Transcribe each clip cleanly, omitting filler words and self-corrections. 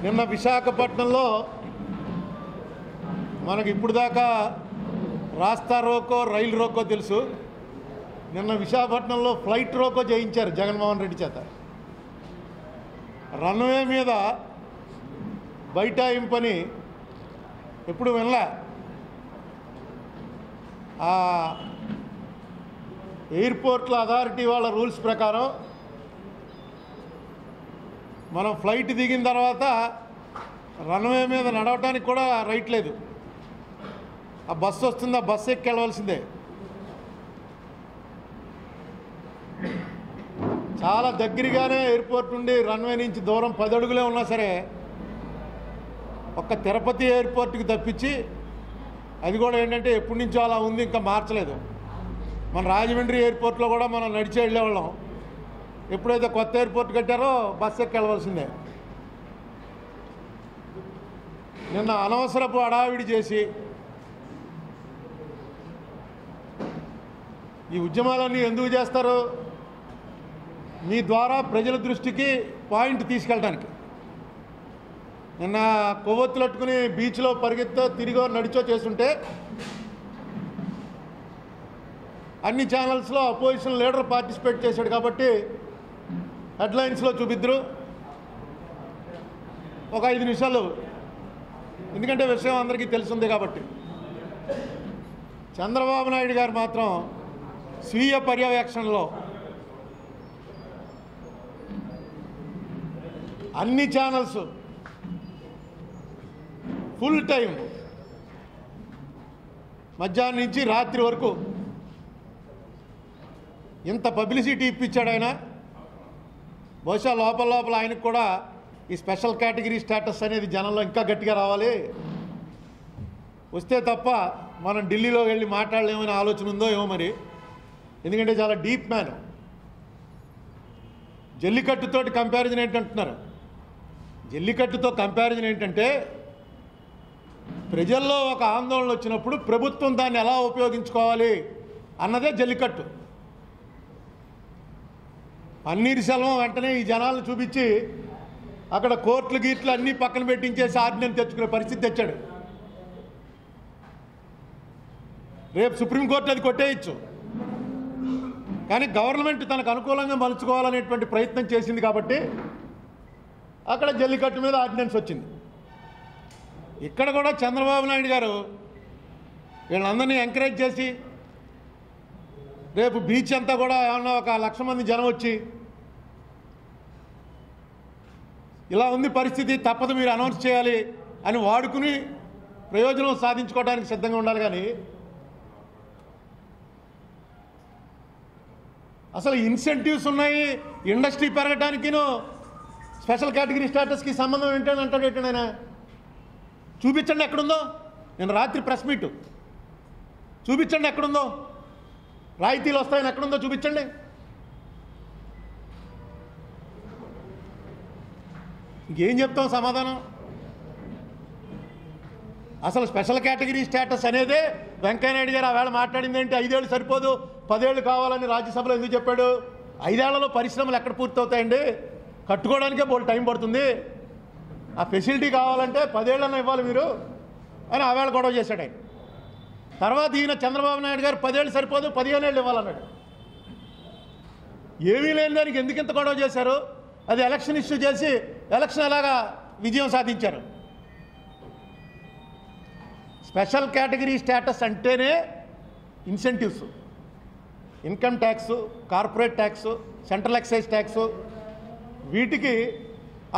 నిన్న విశాఖపట్నంలో మనకి ఇప్పుడు దాకా రాస్తా రోకో రైలు రోకో తెలుసు. నిన్న విశాఖపట్నంలో ఫ్లైట్ రోకో చేయించారు జగన్మోహన్ రెడ్డి చేత. రన్వే మీద బైఠాయింపని ఎప్పుడు వినలే. ఆ ఎయిర్పోర్ట్ల అథారిటీ వాళ్ళ రూల్స్ ప్రకారం మనం ఫ్లైట్ దిగిన తర్వాత రన్వే మీద నడవటానికి కూడా రైట్ లేదు. ఆ బస్సు వస్తుంది, ఆ బస్సు ఎక్కి వెళ్ళవలసిందే. చాలా దగ్గరగానే ఎయిర్పోర్ట్ నుండి రన్వే నుంచి దూరం 10 అడుగులే ఉన్నా సరే ఒక్క తిరుపతి ఎయిర్పోర్ట్కి తప్పించి, అది కూడా ఏంటంటే ఎప్పటి నుంచో అలా ఉంది, ఇంకా మార్చలేదు. మన రాజమండ్రి ఎయిర్పోర్ట్లో కూడా మనం నడిచి వెళ్ళేవాళ్ళం. ఎప్పుడైతే కొత్త ఎయిర్పోర్ట్ కట్టారో బస్సు ఎక్కి వెళ్ళవలసిందే. నిన్న అనవసరపు హడావిడి చేసి ఈ ఉద్యమాలన్నీ ఎందుకు చేస్తారు? మీ ద్వారా ప్రజల దృష్టికి పాయింట్ తీసుకెళ్ళడానికి. నిన్న కొవ్వొత్తులట్టుకుని బీచ్లో పరిగెత్తో తిరిగో నడిచో చేస్తుంటే అన్ని ఛానల్స్లో అపోజిషన్ లీడర్ పార్టిసిపేట్ చేశాడు కాబట్టి హెడ్లైన్స్లో చూపిద్దరు. ఒక 5 నిమిషాలు, ఎందుకంటే విషయం అందరికీ తెలిసిందే కాబట్టి. చంద్రబాబు నాయుడు గారు మాత్రం స్వీయ పర్యవేక్షణలో అన్ని ఛానల్స్ ఫుల్ టైం మధ్యాహ్నం నుంచి రాత్రి వరకు ఇంత పబ్లిసిటీ ఇప్పించాడు ఆయన. బహుశా లోపల ఆయనకు కూడా ఈ స్పెషల్ కేటగిరీ స్టేటస్ అనేది జనంలో ఇంకా గట్టిగా రావాలి, వస్తే తప్ప మనం ఢిల్లీలో వెళ్ళి మాట్లాడలేమనే ఆలోచన ఉందో ఏమో మరి. ఎందుకంటే చాలా డీప్ మ్యాన్. జల్లికట్టుతోటి కంపారిజన్ ఏంటంటున్నారు? జల్లికట్టుతో కంపారిజన్ ఏంటంటే, ప్రజల్లో ఒక ఆందోళన వచ్చినప్పుడు ప్రభుత్వం దాన్ని ఎలా ఉపయోగించుకోవాలి అన్నదే జల్లికట్టు. పన్నీర్ సెల్వం వెంటనే ఈ జనాలను చూపించి అక్కడ కోర్టులు గీట్లు అన్నీ పక్కన పెట్టించేసి ఆర్డినెన్స్ తెచ్చుకునే పరిస్థితి తెచ్చాడు. రేపు సుప్రీంకోర్టు అది కొట్టేయచ్చు, కానీ గవర్నమెంట్ తనకు అనుకూలంగా మలుచుకోవాలనేటువంటి ప్రయత్నం చేసింది కాబట్టి అక్కడ జల్లికట్టు మీద ఆర్డినెన్స్ వచ్చింది. ఇక్కడ కూడా చంద్రబాబు నాయుడు గారు వీళ్ళందరినీ ఎంకరేజ్ చేసి రేపు బీచ్ అంతా కూడా ఏమన్నా ఒక 1,00,000 మంది జనం వచ్చి ఇలా ఉంది పరిస్థితి, తప్పదు మీరు అనౌన్స్ చేయాలి అని వాడుకుని ప్రయోజనం సాధించుకోవడానికి సిద్ధంగా ఉండాలి. కానీ అసలు ఇన్సెంటివ్స్ ఉన్నాయి, ఇండస్ట్రీ పెరగటానికిను స్పెషల్ కేటగిరీ స్టేటస్కి సంబంధం ఏంటని అంటాడు. ఏంటంటే చూపించండి ఎక్కడుందో. నేను రాత్రి ప్రెస్ మీటు చూపించండి ఎక్కడుందో, రాయితీలు వస్తాయని ఎక్కడుందో చూపించండి. ఇంకేం చెప్తాం సమాధానం? అసలు స్పెషల్ కేటగిరీ స్టేటస్ అనేదే వెంకయ్యనాయుడు గారు ఆవేళ మాట్లాడింది ఏంటి? 5 ఏళ్ళు సరిపోదు, 10 ఏళ్ళు కావాలని రాజ్యసభలో ఎందుకు చెప్పాడు? 5 ఏళ్లలో పరిశ్రమలు ఎక్కడ పూర్తవుతాయండి? కట్టుకోవడానికే బోల్డ్ టైం పడుతుంది. ఆ ఫెసిలిటీ కావాలంటే 10 ఏళ్ళన్నా ఇవ్వాలి మీరు అని ఆవేళ గొడవ చేశాడు ఆయన. తర్వాత ఈయన చంద్రబాబు నాయుడు గారు 10 ఏళ్ళు సరిపోదు, 15 ఏళ్ళు ఇవ్వాలన్నాడు. ఏమీ లేని దానికి ఎందుకు ఇంత గొడవ చేశారు? అది ఎలక్షన్ ఇష్యూ చేసి ఎలక్షన్ ఎలాగా విజయం సాధించారు. స్పెషల్ కేటగిరీ స్టేటస్ అంటేనే incentives, income tax, corporate tax, central excise tax, వీటికి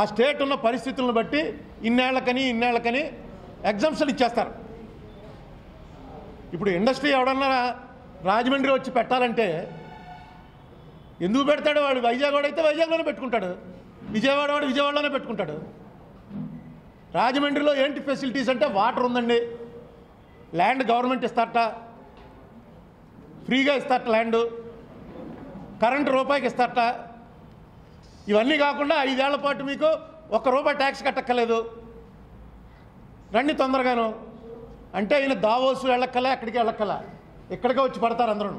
ఆ స్టేట్ ఉన్న పరిస్థితులను బట్టి ఇన్నేళ్లకని ఎగ్జామ్షన్ ఇచ్చేస్తారు. ఇప్పుడు ఇండస్ట్రీ ఎవడన్నా రాజమండ్రి వచ్చి పెట్టాలంటే ఎందుకు పెడతాడు? వాడు వైజాగ్ వాడైతే వైజాగ్లోనే పెట్టుకుంటాడు, విజయవాడ వాడు విజయవాడలోనే పెట్టుకుంటాడు. రాజమండ్రిలో ఏంటి ఫెసిలిటీస్ అంటే వాటర్ ఉందండి, ల్యాండ్ గవర్నమెంట్ ఇస్తారట, ఫ్రీగా ఇస్తారట ల్యాండు, కరెంటు రూపాయికి ఇస్తారట. ఇవన్నీ కాకుండా 5 ఏళ్ల పాటు మీకు ₹1 ట్యాక్స్ కట్టక్కర్లేదు, రండి తొందరగాను అంటే ఈయన దావోసు వెళ్ళక్కలే, అక్కడికి వెళ్ళక్కలే, ఇక్కడికే వచ్చి పడతారు అందరూ.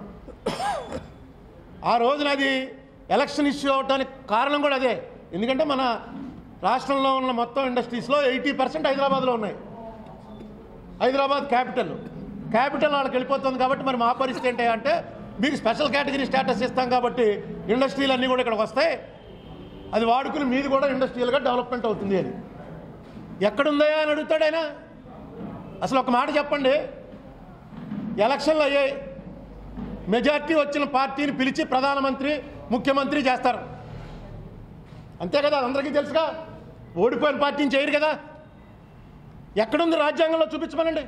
ఆ రోజున అది ఎలక్షన్ ఇష్యూ అవడానికి కారణం కూడా అదే. ఎందుకంటే మన రాష్ట్రంలో ఉన్న మొత్తం ఇండస్ట్రీస్లో 80% హైదరాబాద్లో ఉన్నాయి. హైదరాబాద్ క్యాపిటల్ వాళ్ళకి వెళ్ళిపోతుంది. కాబట్టి మరి మా పరిస్థితి ఏంటి అంటే మీకు స్పెషల్ కేటగిరీ స్టేటస్ ఇస్తాం కాబట్టి ఇండస్ట్రీలు అన్నీ కూడా ఇక్కడికి వస్తాయి, అది వాడుకుని మీది కూడా ఇండస్ట్రియల్గా డెవలప్మెంట్ అవుతుంది అని. ఎక్కడుందా అని అడుగుతాడు ఆయన. అసలు ఒక మాట చెప్పండి, ఎలక్షన్లు అయ్యాయి, మెజార్టీ వచ్చిన పార్టీని పిలిచి ప్రధానమంత్రి ముఖ్యమంత్రి చేస్తారు, అంతే కదా, అందరికీ తెలుసుగా. ఓడిపోయిన పార్టీని చేయరు కదా. ఎక్కడుంది రాజ్యాంగంలో చూపించమనండి.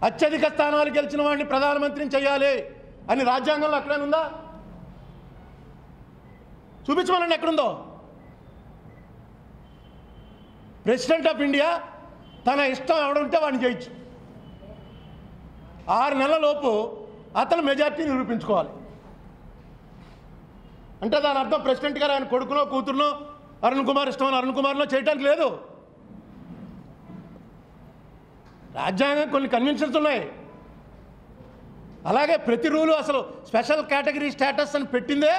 అత్యధిక స్థానాలు గెలిచిన వాడిని ప్రధానమంత్రిని చేయాలి అని రాజ్యాంగంలో ఎక్కడైనా ఉందా? చూపించమనండి ఎక్కడుందో. ప్రెసిడెంట్ ఆఫ్ ఇండియా తన ఇష్టం ఎవడుంటే వాడిని చేయొచ్చు. 6 నెలల లోపు అతను మెజార్టీని నిరూపించుకోవాలి. అంటే దాని అర్థం ప్రెసిడెంట్ గారు ఆయన కొడుకునో కూతురునో అరుణ్ కుమార్ ఇష్టమని అరుణ్ కుమార్లో చేయడానికి లేదు. రాజ్యాంగం కొన్ని కన్వెన్షన్స్ ఉన్నాయి. అలాగే ప్రతి రూలు అసలు స్పెషల్ కేటగిరీ స్టేటస్ అని పెట్టిందే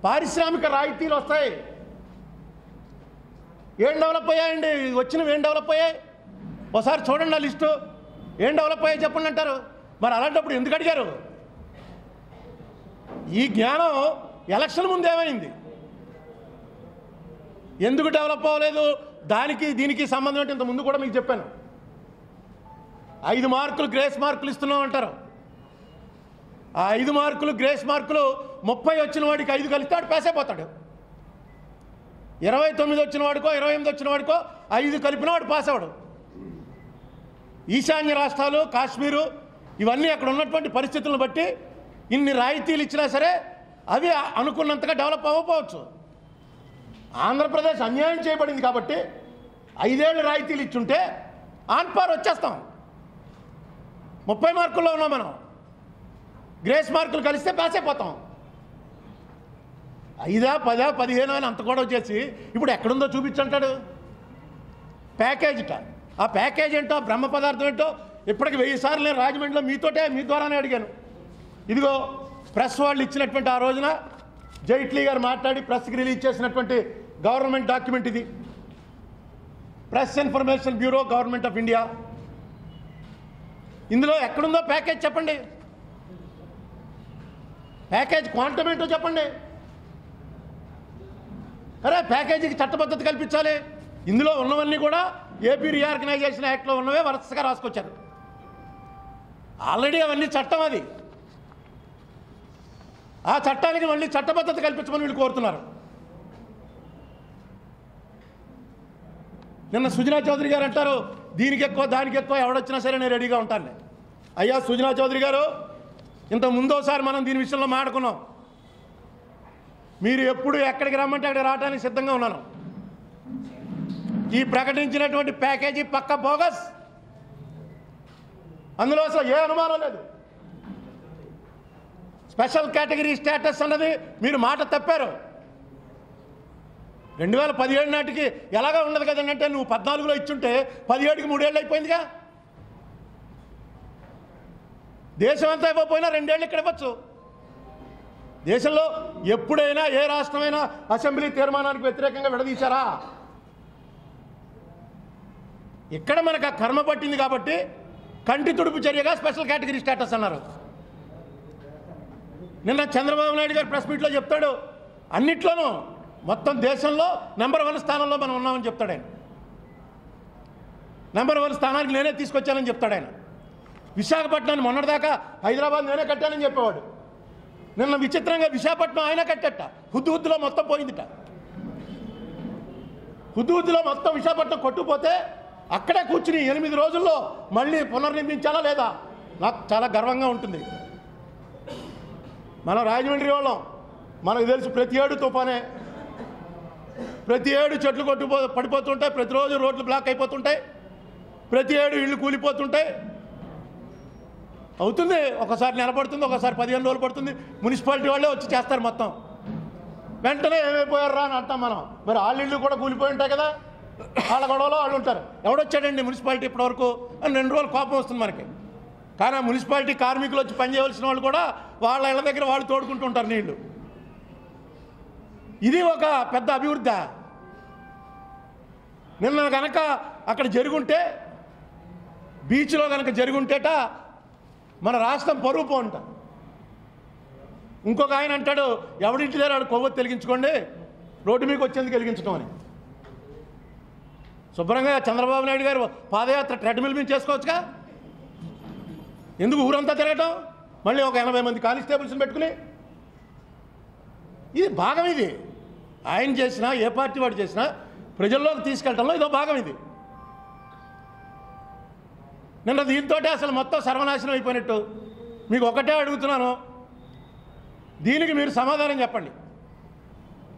పారిశ్రామిక రాయితీలు వస్తాయి. ఏం డెవలప్ అయ్యాయండి? వచ్చినవి ఏం డెవలప్ అయ్యాయి? ఒకసారి చూడండి ఆ లిస్టు. ఏం డెవలప్ అయ్యాయి చెప్పండి అంటారు. మరి అలాంటప్పుడు ఎందుకు అడిగారు? ఈ జ్ఞానం ఎలక్షన్ ముందు ఏమైంది? ఎందుకు డెవలప్ అవ్వలేదు? దానికి దీనికి సంబంధం ఏంటి? ఇంత ముందు కూడా మీకు చెప్పాను. 5 మార్కులు గ్రేస్ మార్కులు ఇస్తున్నాం అంటారు. ఆ 5 మార్కులు గ్రేస్ మార్కులు 30 వచ్చిన వాడికి 5 కలిస్తే వాడు పాస్ అయిపోతాడు. 29 వచ్చిన వాడికో 28 వచ్చిన వాడికో 5 కలిపిన వాడు పాస్ అవ్వడు. ఈశాన్య రాష్ట్రాలు, కాశ్మీరు, ఇవన్నీ అక్కడ ఉన్నటువంటి పరిస్థితులను బట్టి ఇన్ని రాయితీలు ఇచ్చినా సరే అవి అనుకున్నంతగా డెవలప్ అవ్వకపోవచ్చు. ఆంధ్రప్రదేశ్ అన్యాయం చేయబడింది కాబట్టి 5 ఏళ్ళు రాయితీలు ఇచ్చుంటే ఆన్ పార్ వచ్చేస్తాం. 30 మార్కుల్లో ఉన్నాం మనం. గ్రేస్ మార్కులు కలిస్తే పాస్ అయిపోతాం. 5, 10, 15 అని అంత కూడా వచ్చేసి ఇప్పుడు ఎక్కడుందో చూపించంటాడు. ప్యాకేజ్ట. ఆ ప్యాకేజ్ ఏంటో, బ్రహ్మ పదార్థం ఏంటో ఇప్పటికి 1000 సార్లు నేను రాజమండ్రిలో మీ ద్వారానే అడిగాను. ఇదిగో ప్రెస్ వాళ్ళు ఇచ్చినటువంటి ఆ రోజున జైట్లీ గారు మాట్లాడి ప్రెస్కి రిలీజ్ చేసినటువంటి గవర్నమెంట్ డాక్యుమెంట్ ఇది. Press information bureau, government of India. ఇందులో ఎక్కడుందో ప్యాకేజ్ చెప్పండి. ప్యాకేజ్ క్వాంటమ్ ఏంటో చెప్పండి. అరే ప్యాకేజీకి చట్టబద్ధత కల్పించాలి. ఇందులో ఉన్నవన్నీ కూడా ఏపీ రీఆర్గనైజేషన్ యాక్ట్లో ఉన్నవే వరుసగా రాసుకొచ్చారు. ఆల్రెడీ అవన్నీ చట్టం. అది ఆ చట్టానికి మళ్ళీ చట్టబద్ధత కల్పించమని వీళ్ళు కోరుతున్నారు. నిన్న సుజనా చౌదరి గారు అంటారు దీనికి ఎక్కువ దానికి ఎక్కువ ఎవడొచ్చినా సరే నేను రెడీగా ఉంటాను. అయ్యా సుజనా చౌదరి గారు, ఇంత ముందోసారి మనం దీని విషయంలో మాట్లాడుకున్నాం. మీరు ఎప్పుడు ఎక్కడికి రమ్మంటే అక్కడికి రావడానికి సిద్ధంగా ఉన్నాను. ఈ ప్రకటించినటువంటి ప్యాకేజీ పక్క బోగస్. అందులో అసలు ఏ అనుమానం లేదు. స్పెషల్ కేటగిరీ స్టేటస్ అన్నది మీరు మాట తప్పారు. 2017 నాటికి ఎలాగా ఉండదు కదండి. అంటే నువ్వు 14లో ఇచ్చుంటే 17కి 3 ఏళ్ళు అయిపోయిందిగా. దేశం అంతా అయిపోయినా 2 ఏళ్ళు ఇక్కడ ఇవ్వచ్చు. దేశంలో ఎప్పుడైనా ఏ రాష్ట్రమైనా అసెంబ్లీ తీర్మానానికి వ్యతిరేకంగా విడదీశారా? ఇక్కడ మనకు ఆ కర్మ పట్టింది కాబట్టి కంటి తుడుపు చర్యగా స్పెషల్ కేటగిరీ స్టేటస్ అన్నారు. నిన్న చంద్రబాబు నాయుడు గారు ప్రెస్ మీట్లో చెప్తాడు అన్నిట్లోనూ మొత్తం దేశంలో నెంబర్ 1 స్థానంలో మనం ఉన్నామని చెప్తాడు ఆయన. నెంబర్ 1 స్థానానికి నేనే తీసుకొచ్చానని చెప్తాడు ఆయన. విశాఖపట్నాన్ని మొన్నటిదాకా హైదరాబాద్ నేనే కట్టానని చెప్పేవాడు. నిన్న విచిత్రంగా విశాఖపట్నం ఆయన కట్టట. హుద్దులో మొత్తం పోయిందిట. హుద్దులో మొత్తం విశాఖపట్నం కొట్టుకుపోతే అక్కడే కూర్చుని 8 రోజుల్లో మళ్ళీ పునర్నిర్మించాలా లేదా? నాకు చాలా గర్వంగా ఉంటుంది. మనం రాజమండ్రి వాళ్ళం, మనకు తెలుసు ప్రతి ఏడు తుఫానే, ప్రతి ఏడు చెట్లు పడిపోతుంటాయి, ప్రతిరోజు రోడ్లు బ్లాక్ అయిపోతుంటాయి, ప్రతి ఏడు ఇళ్ళు కూలిపోతుంటాయి. అవుతుంది, ఒకసారి నిలబడుతుంది, ఒకసారి 15 రోజులు పడుతుంది. మున్సిపాలిటీ వాళ్ళే వచ్చి చేస్తారు మొత్తం. వెంటనే ఏమైపోయారా అని అంటాం మనం. మరి వాళ్ళ ఇళ్ళు కూడా కూలిపోయి ఉంటాయి కదా, వాళ్ళ గొడవలో వాళ్ళు ఉంటారు. ఎవడొచ్చాడండి మున్సిపాలిటీ ఇప్పటివరకు అని 2 రోజులు కోపం వస్తుంది మనకి. కానీ ఆ మున్సిపాలిటీ కార్మికులు వచ్చి పనిచేయవలసిన వాళ్ళు కూడా వాళ్ళ ఇళ్ళ దగ్గర వాళ్ళు తోడుకుంటూ ఉంటారు నీళ్లు. ఇది ఒక పెద్ద అభివృద్ధి. నిన్న కనుక అక్కడ జరుగుంటే, బీచ్లో కనుక జరుగుంటేట మన రాష్ట్రం పరువు పోంట. ఇంకొక ఆయన అంటాడు, ఎవడింటి దగ్గర వాడు కొవ్వొత్తి వెలిగించుకోండి, రోడ్డు మీకు వచ్చేందుకు వెలిగించడం అని. శుభ్రంగా చంద్రబాబు నాయుడు గారు పాదయాత్ర ట్రెడ్మిల్ మీద చేసుకోవచ్చుగా, ఎందుకు ఊరంతా తిరగటం? మళ్ళీ ఒక 80 మంది కానిస్టేబుల్స్ని పెట్టుకుని. ఇది భాగం. ఇది ఆయన చేసినా, ఏ పార్టీ వాడు చేసినా ప్రజల్లోకి తీసుకెళ్ళటంలో ఇదో భాగం. ఇది నిన్న దీంతో అసలు మొత్తం సర్వనాశనం అయిపోయినట్టు. మీకు ఒకటే అడుగుతున్నాను, దీనికి మీరు సమాధానం చెప్పండి.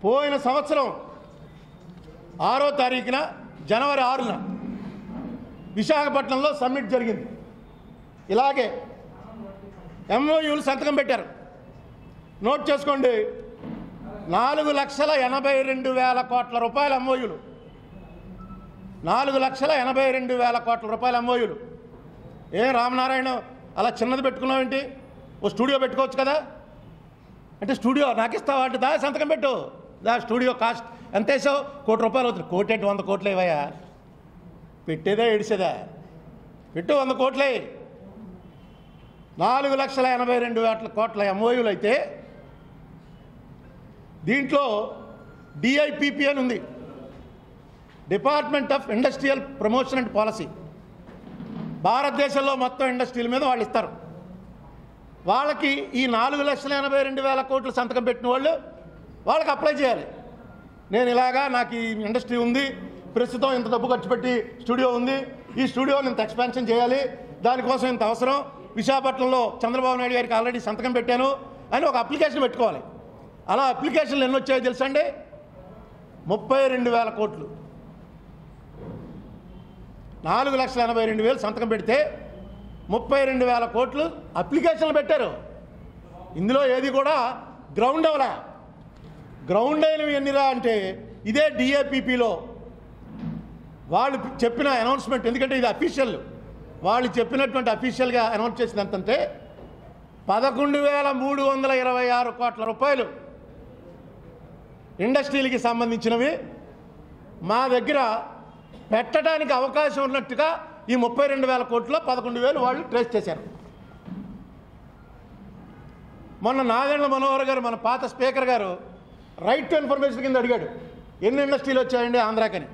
పోయిన సంవత్సరం 6వ తారీఖున జనవరి 6న విశాఖపట్నంలో సమ్మిట్ జరిగింది. ఇలాగే ఎంఓయూలు సంతకం పెట్టారు. నోట్ చేసుకోండి, 4,82,000 కోట్ల రూపాయల ఎంఓయూలు. 4,82,000 కోట్ల రూపాయల ఎంఓయూలు. ఏ రామనారాయణ అలా చిన్నది పెట్టుకున్నావేంటి? ఓ స్టూడియో పెట్టుకోవచ్చు కదా. అంటే స్టూడియో నాకు ఇస్తావా అంటే, దా సంతకం పెట్టు, దా స్టూడియో కాస్ట్ ఎంత వేసావు? ₹1,00,00,000 అవుతుంది. 1,00,00,000 కోట్లు ఇవ్వయా, పెట్టేదే ఏడిసేదా, పెట్టు 100 కోట్లే. 4,82,000 కోట్ల ఎంఓయూలు అయితే దీంట్లో డిఐపిపి అని ఉంది, department of industrial promotion and policy. భారతదేశంలో మొత్తం ఇండస్ట్రీల మీద వాళ్ళు ఇస్తారు. వాళ్ళకి ఈ 4,82,000 కోట్లు సంతకం పెట్టిన వాళ్ళు వాళ్ళకి అప్లై చేయాలి. నేను ఇలాగా నాకు ఈ ఇండస్ట్రీ ఉంది, ప్రస్తుతం ఇంత డబ్బు ఖర్చు పెట్టి స్టూడియో ఉంది, ఈ స్టూడియోని ఇంత ఎక్స్పాన్షన్ చేయాలి, దానికోసం ఇంత అవసరం, విశాఖపట్నంలో చంద్రబాబు నాయుడు గారికి ఆల్రెడీ సంతకం పెట్టాను అని ఒక అప్లికేషన్ పెట్టుకోవాలి. అలా అప్లికేషన్లు ఎన్ని వచ్చాయో తెలుసా అండి? 32,000 కోట్లు. 4,82,000 సంతకం పెడితే 32,000 కోట్లు అప్లికేషన్లు పెట్టారు. ఇందులో ఏది కూడా గ్రౌండ్ అవ్వలే. గ్రౌండ్ అయినవి ఎన్నిరా అంటే ఇదే డిఏపిపిలో వాళ్ళు చెప్పిన అనౌన్స్మెంట్. ఎందుకంటే ఇది అఫీషియల్, వాళ్ళు చెప్పినటువంటి అఫీషియల్గా అనౌన్స్ చేసింది ఎంతంటే 11,326 కోట్ల రూపాయలు ఇండస్ట్రీలకి సంబంధించినవి మా దగ్గర పెట్టడానికి అవకాశం ఉన్నట్టుగా ఈ 32,000 కోట్లలో 11,000 వాళ్ళు ట్రేస్ చేశారు. మొన్న నాదెండ్ల మనోహర్ గారు, మన పాత స్పీకర్ గారు, రైట్ టు ఇన్ఫర్మేషన్ కింద అడిగాడు, ఎన్ని ఇండస్ట్రీలు వచ్చాయండి ఆంధ్రాకని.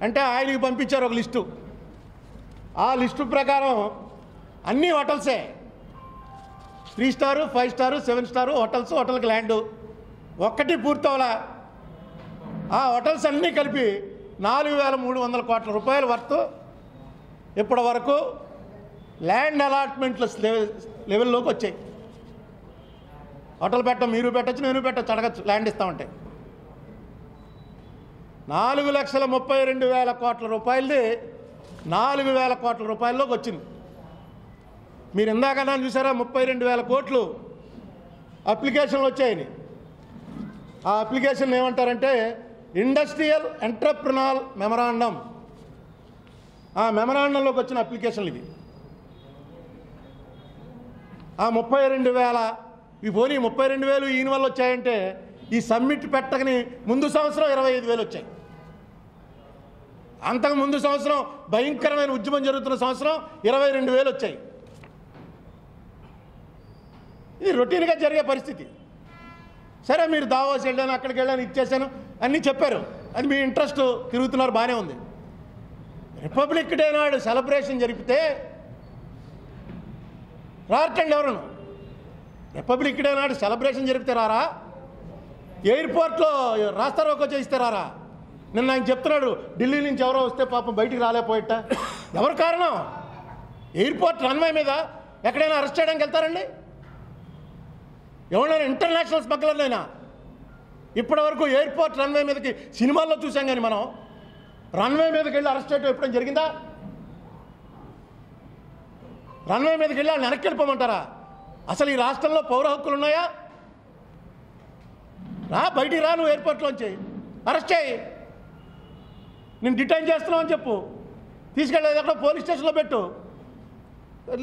అంటే ఆయనకి పంపించారు ఒక లిస్టు. ఆ లిస్టు ప్రకారం అన్ని హోటల్సే, 3 స్టారు, 5 స్టారు, 7 స్టారు హోటల్స్, హోటల్కి ల్యాండు ఒక్కటి పూర్తవలా. ఆ హోటల్స్ అన్నీ కలిపి 4,300 కోట్ల రూపాయల వర్త్ ఇప్పటి వరకు ల్యాండ్ అలాట్మెంట్ల లెవెల్లోకి వచ్చాయి. హోటల్ పెట్టం, మీరు పెట్టచ్చు, నేను పెట్టచ్చు, అడగచ్చు, ల్యాండ్ ఇస్తామంటే. 4,32,000 కోట్ల రూపాయలది 4,000 కోట్ల రూపాయల్లోకి వచ్చింది. మీరు ఇందాకన్నా చూసారా 32,000 కోట్లు అప్లికేషన్లు వచ్చాయని. ఆ అప్లికేషన్ ఏమంటారంటే ఇండస్ట్రియల్ ఎంటర్ప్రినర్ మెమరాండం. ఆ మెమరాండంలోకి వచ్చిన అప్లికేషన్లు ఇవి. ఆ 32,000 ఈ పోనీ 32,000 ఈయన వల్ల వచ్చాయంటే ఈ సమ్మిట్ పెట్టకని ముందు సంవత్సరం 25,000 వచ్చాయి. అంతకు ముందు సంవత్సరం భయంకరమైన ఉద్యమం జరుగుతున్న సంవత్సరం 22,000 వచ్చాయి. ఇది రొటీన్గా జరిగే పరిస్థితి. సరే, మీరు దావోస్ వెళ్ళాను, అక్కడికి వెళ్ళాను, ఇచ్చేసాను అన్నీ చెప్పారు, అది మీ ఇంట్రెస్ట్, తిరుగుతున్నారు, బాగానే ఉంది. రిపబ్లిక్ డే నాడు సెలబ్రేషన్ జరిపితే రారటండి ఎవరును. రిపబ్లిక్ డే నాడు సెలబ్రేషన్ జరిపితే రారా? ఎయిర్పోర్ట్లో రాస్తారోకో చేయిస్తే రారా? నిన్న ఆయన చెప్తున్నాడు, ఢిల్లీ నుంచి ఎవరో వస్తే పాపం బయటికి రాలేకపోయేట. ఎవరు కారణం? ఎయిర్పోర్ట్ రన్వే మీద ఎక్కడైనా అరెస్ట్ చేయడానికి వెళ్తారండి? ఎవరైనా ఇంటర్నేషనల్ స్మగ్లర్లైనా? ఇప్పటి వరకు ఎయిర్పోర్ట్ రన్వే మీదకి సినిమాల్లో చూసాం, కానీ మనం రన్వే మీదకి వెళ్ళి అరెస్ట్ చేయడం ఎప్పుడైనా జరిగిందా? రన్వే మీదకి వెళ్ళి వాళ్ళు వెనక్కి వెళ్ళిపోమంటారా? అసలు ఈ రాష్ట్రంలో పౌర హక్కులు ఉన్నాయా? రా, బయటికి రా, నువ్వు ఎయిర్పోర్ట్లోంచి అరెస్ట్ చేయి, నేను డిటైన్ చేస్తున్నావు అని చెప్పు, తీసుకెళ్ళేది ఎక్కడో పోలీస్ స్టేషన్లో పెట్టు.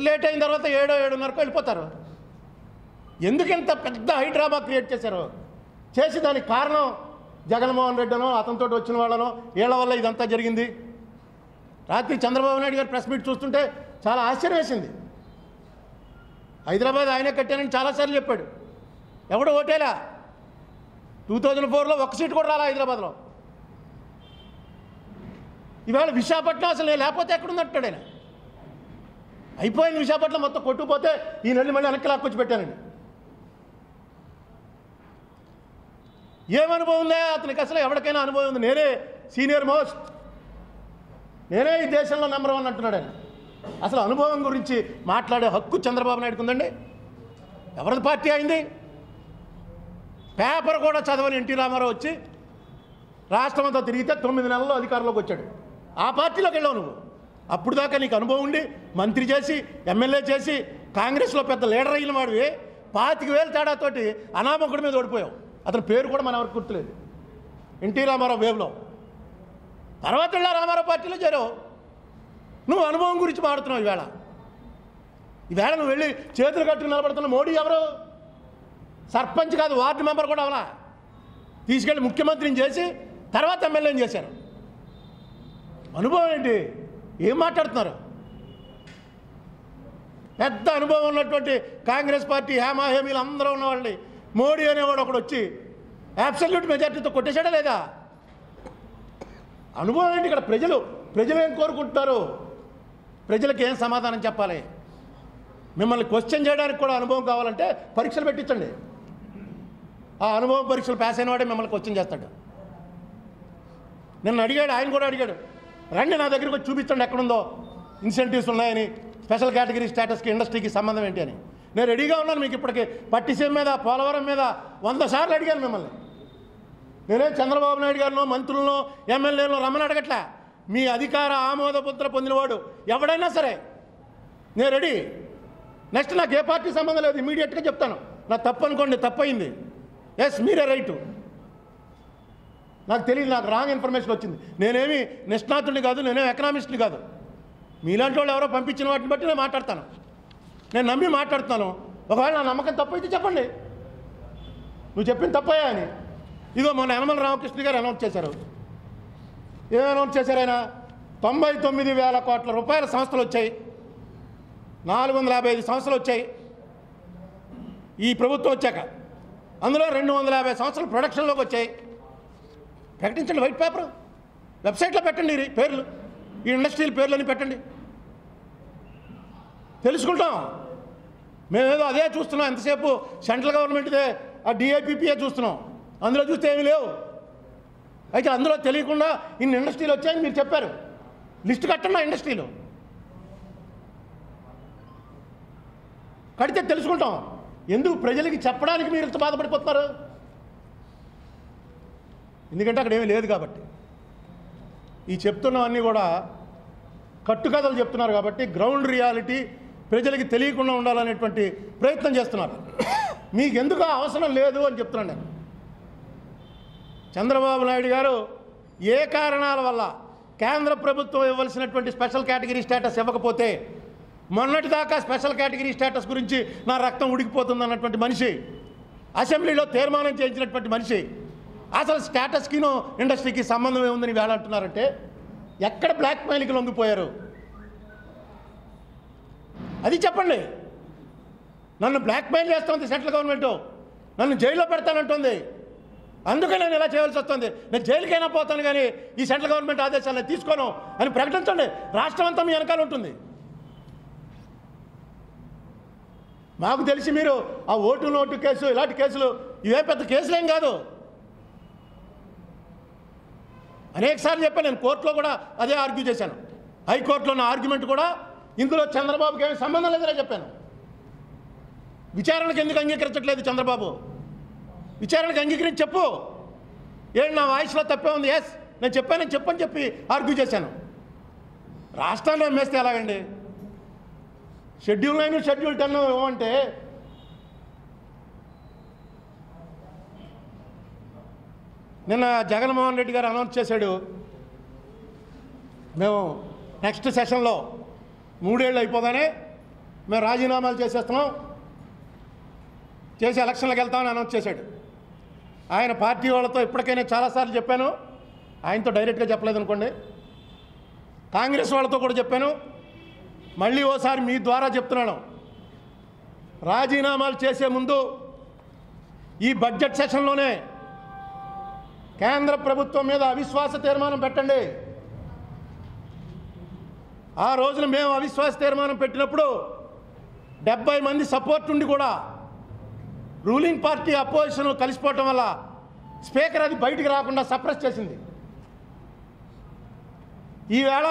లేట్ అయిన తర్వాత 7, 7:30 వెళ్ళిపోతారు. ఎందుకు ఇంత పెద్ద హైడ్రామా క్రియేట్ చేశారు? చేసి దానికి కారణం జగన్మోహన్ రెడ్డినో అతనితో వచ్చిన వాళ్ళనో వీళ్ళ వల్ల ఇదంతా జరిగింది. రాత్రి చంద్రబాబు నాయుడు గారు ప్రెస్ మీట్ చూస్తుంటే చాలా ఆశ్చర్యం వేసింది. హైదరాబాద్ ఆయనే కట్టానని చాలాసార్లు చెప్పాడు. ఎవడు ఓటేలా 2004లో ఒక్క సీటు కూడా రాలా హైదరాబాద్లో. ఇవాళ విశాఖపట్నం అసలు లేకపోతే ఎక్కడుందంటాడు ఆయన. అయిపోయింది విశాఖపట్నం మొత్తం కొట్టుకుపోతే ఈ నెల్లి మళ్ళీ వెనక్కి లాక్కొచ్చి పెట్టానండి. ఏమనుభవం ఉందా అతనికి? అసలు ఎవరికైనా అనుభవం ఉంది. నేనే సీనియర్ మోస్ట్, నేనే ఈ దేశంలో నెంబర్ 1 అంటున్నాడు ఆయన. అసలు అనుభవం గురించి మాట్లాడే హక్కు చంద్రబాబు నాయుడుకు ఉందండి? ఎవరిది పార్టీ అయింది? పేపర్ కూడా చదవని ఎన్టీ రామారావు వచ్చి రాష్ట్రం అంతా తిరిగితే 9 నెలల్లో అధికారంలోకి వచ్చాడు. ఆ పార్టీలోకి వెళ్ళావు నువ్వు. అప్పుడు దాకా నీకు అనుభవం ఉండి మంత్రి చేసి ఎమ్మెల్యే చేసి కాంగ్రెస్లో పెద్ద లీడర్ అయిన వాడివి 25,000 తేడాతోటి అనామకుడి మీద ఓడిపోయావు. అతని పేరు కూడా మన ఎవరికి గుర్తులేదు. ఎన్టీ రామారావు వేవ్లో. తర్వాత వెళ్ళా రామారావు పార్టీలో చేరావు. నువ్వు అనుభవం గురించి మాడుతున్నావు. ఈవేళ నువ్వు వెళ్ళి చేతులు కట్టుకుని నిలబడుతున్న మోడీ ఎవరు? సర్పంచ్ కాదు, వార్డు మెంబర్ కూడా అవలా. తీసుకెళ్ళి ముఖ్యమంత్రిని చేసి తర్వాత ఎమ్మెల్యేని చేశారు. అనుభవం ఏంటి? ఏం మాట్లాడుతున్నారు? పెద్ద అనుభవం ఉన్నటువంటి కాంగ్రెస్ పార్టీ హేమీలు అందరూ ఉన్నవాళ్ళని మోడీ అనేవాడు ఒకడు వచ్చి అబ్సల్యూట్ మెజార్టీతో కొట్టేశాడా లేదా? అనుభవం ఏంటి? ఇక్కడ ప్రజలు ఏం కోరుకుంటున్నారు? ప్రజలకు ఏం సమాధానం చెప్పాలి? మిమ్మల్ని క్వశ్చన్ చేయడానికి కూడా అనుభవం కావాలంటే పరీక్షలు పెట్టించండి. ఆ అనుభవం పరీక్షలు పాస్ అయిన వాడే మిమ్మల్ని క్వశ్చన్ చేస్తాడు. నిన్ను అడిగాడు, ఆయన కూడా అడిగాడు, రండి నా దగ్గరికి వచ్చి చూపించండి ఎక్కడుందో ఇన్సెంటివ్స్ ఉన్నాయని, స్పెషల్ కేటగిరీ స్టేటస్కి ఇండస్ట్రీకి సంబంధం ఏంటి అని. నేను రెడీగా ఉన్నాను. మీకు ఇప్పటికి పట్టిసీమ మీద పోలవరం మీద 100 సార్లు అడిగాను మిమ్మల్ని. నేనే చంద్రబాబు నాయుడు గారినో మంత్రులను ఎమ్మెల్యేలను రమ్మని అడగట్లే. మీ అధికార ఆమోదపుత్ర పొందినవాడు ఎవడైనా సరే నేను రెడీ. నెక్స్ట్ నాకు ఏ పార్టీ సంబంధం లేదు, ఇమీడియట్గా చెప్తాను. నా తప్పు అనుకోండి, తప్పయింది. ఎస్, మీరే రైటు. నాకు తెలియదు, నాకు రాంగ్ ఇన్ఫర్మేషన్ వచ్చింది. నేనేమి నిష్ణాతుడిని కాదు, నేనేమి ఎకనామిస్ట్ని కాదు. మీలాంటి వాళ్ళు ఎవరో పంపించిన వాటిని బట్టి నేను మాట్లాడతాను. నేను నమ్మి మాట్లాడుతున్నాను. ఒకవేళ నా నమ్మకం తప్పైతే చెప్పండి, నువ్వు చెప్పింది తప్పయ్యా అని. ఇదిగో మొన్న యనమల రామకృష్ణ గారు అనౌన్స్ చేశారు. ఏం అనౌన్స్ చేశారు ఆయన? 99,000 కోట్ల రూపాయల సంస్థలు వచ్చాయి, 455 సంస్థలు వచ్చాయి ఈ ప్రభుత్వం వచ్చాక. అందులో 250 సంస్థలు ప్రొడక్షన్లోకి వచ్చాయి. ప్రకటించండి, వైట్ పేపర్ వెబ్సైట్లో పెట్టండి పేర్లు, ఈ ఇండస్ట్రీల పేర్లని పెట్టండి, తెలుసుకుంటాం. మేమేదో అదే చూస్తున్నాం ఎంతసేపు. సెంట్రల్ గవర్నమెంట్దే ఆ DIPPఏ చూస్తున్నాం, అందులో చూస్తే ఏమీ లేవు. అయితే అందులో తెలియకుండా ఇన్ని ఇండస్ట్రీలు వచ్చాయని మీరు చెప్పారు. లిస్టు కట్టండి ఆ ఇండస్ట్రీలు, కడితే తెలుసుకుంటాం. ఎందుకు ప్రజలకి చెప్పడానికి మీరు ఇంత బాధపడిపోతున్నారు? ఎందుకంటే అక్కడ ఏమీ లేదు కాబట్టి. ఈ చెప్తున్నవన్నీ కూడా కట్టుకథలు చెప్తున్నారు కాబట్టి గ్రౌండ్ రియాలిటీ ప్రజలకి తెలియకుండా ఉండాలనేటువంటి ప్రయత్నం చేస్తున్నారు. మీకు ఎందుకు అవసరం లేదు అని చెప్తున్నాను నేను. చంద్రబాబు నాయుడు గారు ఏ కారణాల వల్ల కేంద్ర ప్రభుత్వం ఇవ్వాల్సినటువంటి స్పెషల్ కేటగిరీ స్టేటస్ ఇవ్వకపోతే, మొన్నటిదాకా స్పెషల్ కేటగిరీ స్టేటస్ గురించి నా రక్తం ఉడికిపోతుంది అన్నటువంటి మనిషి, అసెంబ్లీలో తీర్మానం చేయించినటువంటి మనిషి, అసలు స్టేటస్కిను ఇండస్ట్రీకి సంబంధం ఏముందని వేళ అంటున్నారంటే ఎక్కడ బ్లాక్మెయిల్కి లొంగిపోయారు? అది చెప్పండి. నన్ను బ్లాక్మెయిల్ చేస్తుంది సెంట్రల్ గవర్నమెంటు, నన్ను జైల్లో పెడతానంటుంది, అందుకే నేను ఇలా చేయాల్సి వస్తుంది. నేను జైలుకైనా పోతాను కానీ ఈ సెంట్రల్ గవర్నమెంట్ ఆదేశాలను తీసుకోను అని ప్రకటించండి. రాష్ట్రం అంతా మీ వెనకాల ఉంటుంది. మాకు తెలిసి మీరు ఆ ఓటు నోటు కేసు ఇలాంటి కేసులు ఇవే పెద్ద కేసులేం కాదు. అనేకసార్లు చెప్పాను నేను, కోర్టులో కూడా అదే ఆర్గ్యూ చేశాను. హైకోర్టులో ఉన్న ఆర్గ్యుమెంట్ కూడా ఇందులో చంద్రబాబుకి ఏమీ సంబంధం లేదని చెప్పాను. విచారణకు ఎందుకు అంగీకరించట్లేదు చంద్రబాబు? విచారణకు అంగీకరించి చెప్పు. ఏంటి నా వాయిస్లో తప్పే ఉంది? ఎస్, నేను చెప్పానని చెప్పని చెప్పి ఆర్గ్యూ చేశాను. రాష్ట్రాన్ని అమ్మేస్తే ఎలాగండి? షెడ్యూల్ 9 షెడ్యూల్ 10 ఇవ్వమంటే నిన్న జగన్మోహన్ రెడ్డి గారు అనౌన్స్ చేశాడు, మేము నెక్స్ట్ సెషన్లో 3 ఏళ్ళు అయిపోగానే మేము రాజీనామాలు చేసేస్తున్నాం, చేసి ఎలక్షన్లకు వెళ్తామని అనౌన్స్ చేశాడు. ఆయన పార్టీ వాళ్ళతో ఇప్పటికైనా చాలాసార్లు చెప్పాను, ఆయనతో డైరెక్ట్గా చెప్పలేదు అనుకోండి, కాంగ్రెస్ వాళ్ళతో కూడా చెప్పాను, మళ్ళీ ఓసారి మీ ద్వారా చెప్తున్నాను. రాజీనామాలు చేసే ముందు ఈ బడ్జెట్ సెషన్లోనే కేంద్ర ప్రభుత్వం మీద అవిశ్వాస తీర్మానం పెట్టండి. ఆ రోజున మేము అవిశ్వాస తీర్మానం పెట్టినప్పుడు 70 మంది సపోర్ట్ ఉండి కూడా రూలింగ్ పార్టీ అపోజిషన్ కలిసిపోవటం వల్ల స్పీకర్ అది బయటికి రాకుండా సప్రెస్ చేసింది. ఈవేళ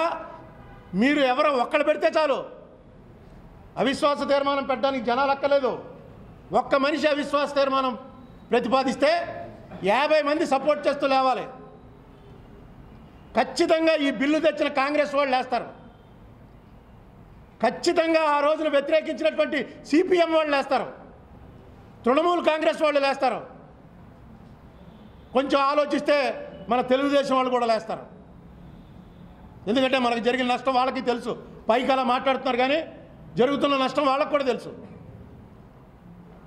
మీరు ఎవరో ఒక్కడు పెడితే చాలు, అవిశ్వాస తీర్మానం పెట్టడానికి జనాలు అక్కర్లేదు. ఒక్క మనిషి అవిశ్వాస తీర్మానం ప్రతిపాదిస్తే 50 మంది సపోర్ట్ చేస్తూ లేవాలి. ఖచ్చితంగా ఈ బిల్లు తెచ్చిన కాంగ్రెస్ వాళ్ళు లేస్తారు, ఖచ్చితంగా ఆ రోజున వ్యతిరేకించినటువంటి సిపిఎం వాళ్ళు లేస్తారు, తృణమూల్ కాంగ్రెస్ వాళ్ళు లేస్తారు, కొంచెం ఆలోచిస్తే మన తెలుగుదేశం వాళ్ళు కూడా లేస్తారు. ఎందుకంటే మనకు జరిగిన నష్టం వాళ్ళకి తెలుసు. పైకి అలా మాట్లాడుతున్నారు కానీ జరుగుతున్న నష్టం వాళ్ళకు కూడా తెలుసు.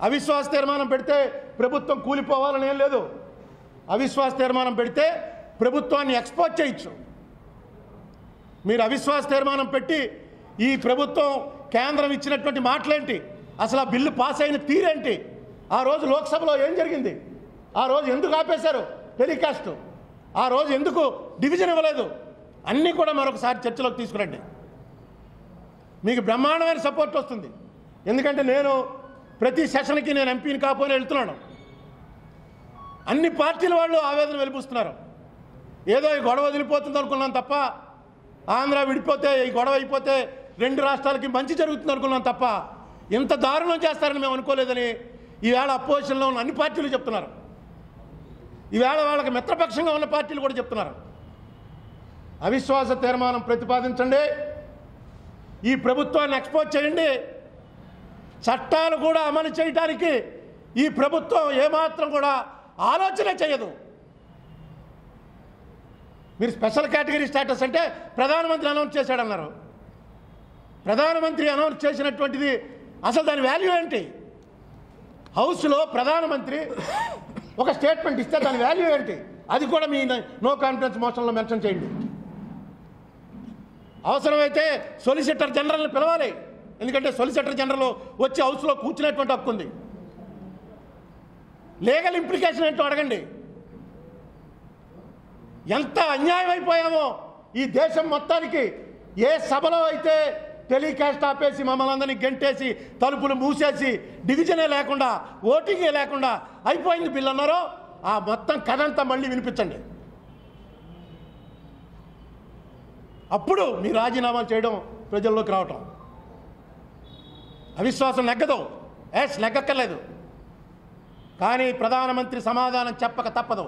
అవిశ్వాస తీర్మానం పెడితే ప్రభుత్వం కూలిపోవాలని ఏం లేదు. అవిశ్వాస తీర్మానం పెడితే ప్రభుత్వాన్ని ఎక్స్పోజ్ చేయొచ్చు. మీరు అవిశ్వాస తీర్మానం పెట్టి ఈ ప్రభుత్వం కేంద్రం ఇచ్చినటువంటి మాటలేంటి, అసలు ఆ బిల్లు పాస్ అయిన తీరేంటి, ఆ రోజు లోక్సభలో ఏం జరిగింది, ఆ రోజు ఎందుకు ఆపేశారు టెలికాస్ట్, ఆ రోజు ఎందుకు డివిజన్ ఇవ్వలేదు, అన్నీ కూడా మరొకసారి చర్చలోకి తీసుకురండి. మీకు బ్రహ్మాండమైన సపోర్ట్ వస్తుంది. ఎందుకంటే నేను ప్రతి సెషన్కి నేను ఎంపీని కాకపోయినా వెళ్తున్నాను. అన్ని పార్టీల వాళ్ళు ఆవేదన వెలిపిస్తున్నారు. ఏదో ఈ గొడవ వదిలిపోతుంది అనుకున్నాం తప్ప, ఆంధ్ర విడిపోతే ఈ గొడవ అయిపోతే 2 రాష్ట్రాలకి మంచి జరుగుతుంది అనుకున్నాం తప్ప ఇంత దారుణం చేస్తారని మేము అనుకోలేదని ఈవేళ అపోజిషన్లో ఉన్న అన్ని పార్టీలు చెప్తున్నారు. ఈవేళ వాళ్ళకి మిత్రపక్షంగా ఉన్న పార్టీలు కూడా చెప్తున్నారు. అవిశ్వాస తీర్మానం ప్రతిపాదించండి, ఈ ప్రభుత్వాన్ని ఎక్స్పోజ్ చేయండి. చట్టాలు కూడా అమలు చేయడానికి ఈ ప్రభుత్వం ఏమాత్రం కూడా ఆలోచన చేయదు. మీరు స్పెషల్ కేటగిరీ స్టేటస్ అంటే ప్రధానమంత్రి అనౌన్స్ చేశాడన్నారు. ప్రధానమంత్రి అనౌన్స్ చేసినటువంటిది అసలు దాని వాల్యూ ఏంటి? హౌస్లో ప్రధానమంత్రి ఒక స్టేట్మెంట్ ఇస్తే దాని వాల్యూ ఏంటి? అది కూడా మీ నో కాన్ఫిడెన్స్ మోషన్లో మెన్షన్ చేయండి. అవసరమైతే సొలిసిటర్ జనరల్ని పిలవాలి, ఎందుకంటే సొలిసిటర్ జనరల్ వచ్చి హౌస్లో కూర్చునేటువంటి హక్కు ఉంది. లీగల్ ఇంప్లికేషన్ ఏంటో అడగండి. ఎంత అన్యాయం అయిపోయామో ఈ దేశం మొత్తానికి. ఏ సభలో అయితే టెలికాస్ట్ ఆపేసి మమ్మల్ని అందరినీ గెంటేసి తలుపులు మూసేసి డివిజనే లేకుండా ఓటింగే లేకుండా అయిపోయింది బిల్ అన్నారో, ఆ మొత్తం కథంతా మళ్ళీ వినిపించండి. అప్పుడు మీ రాజీనామాలు చేయడం ప్రజల్లోకి రావటం. అవిశ్వాసం నెగ్గదు, నెగ్గక్కర్లేదు, కానీ ప్రధానమంత్రి సమాధానం చెప్పక తప్పదు.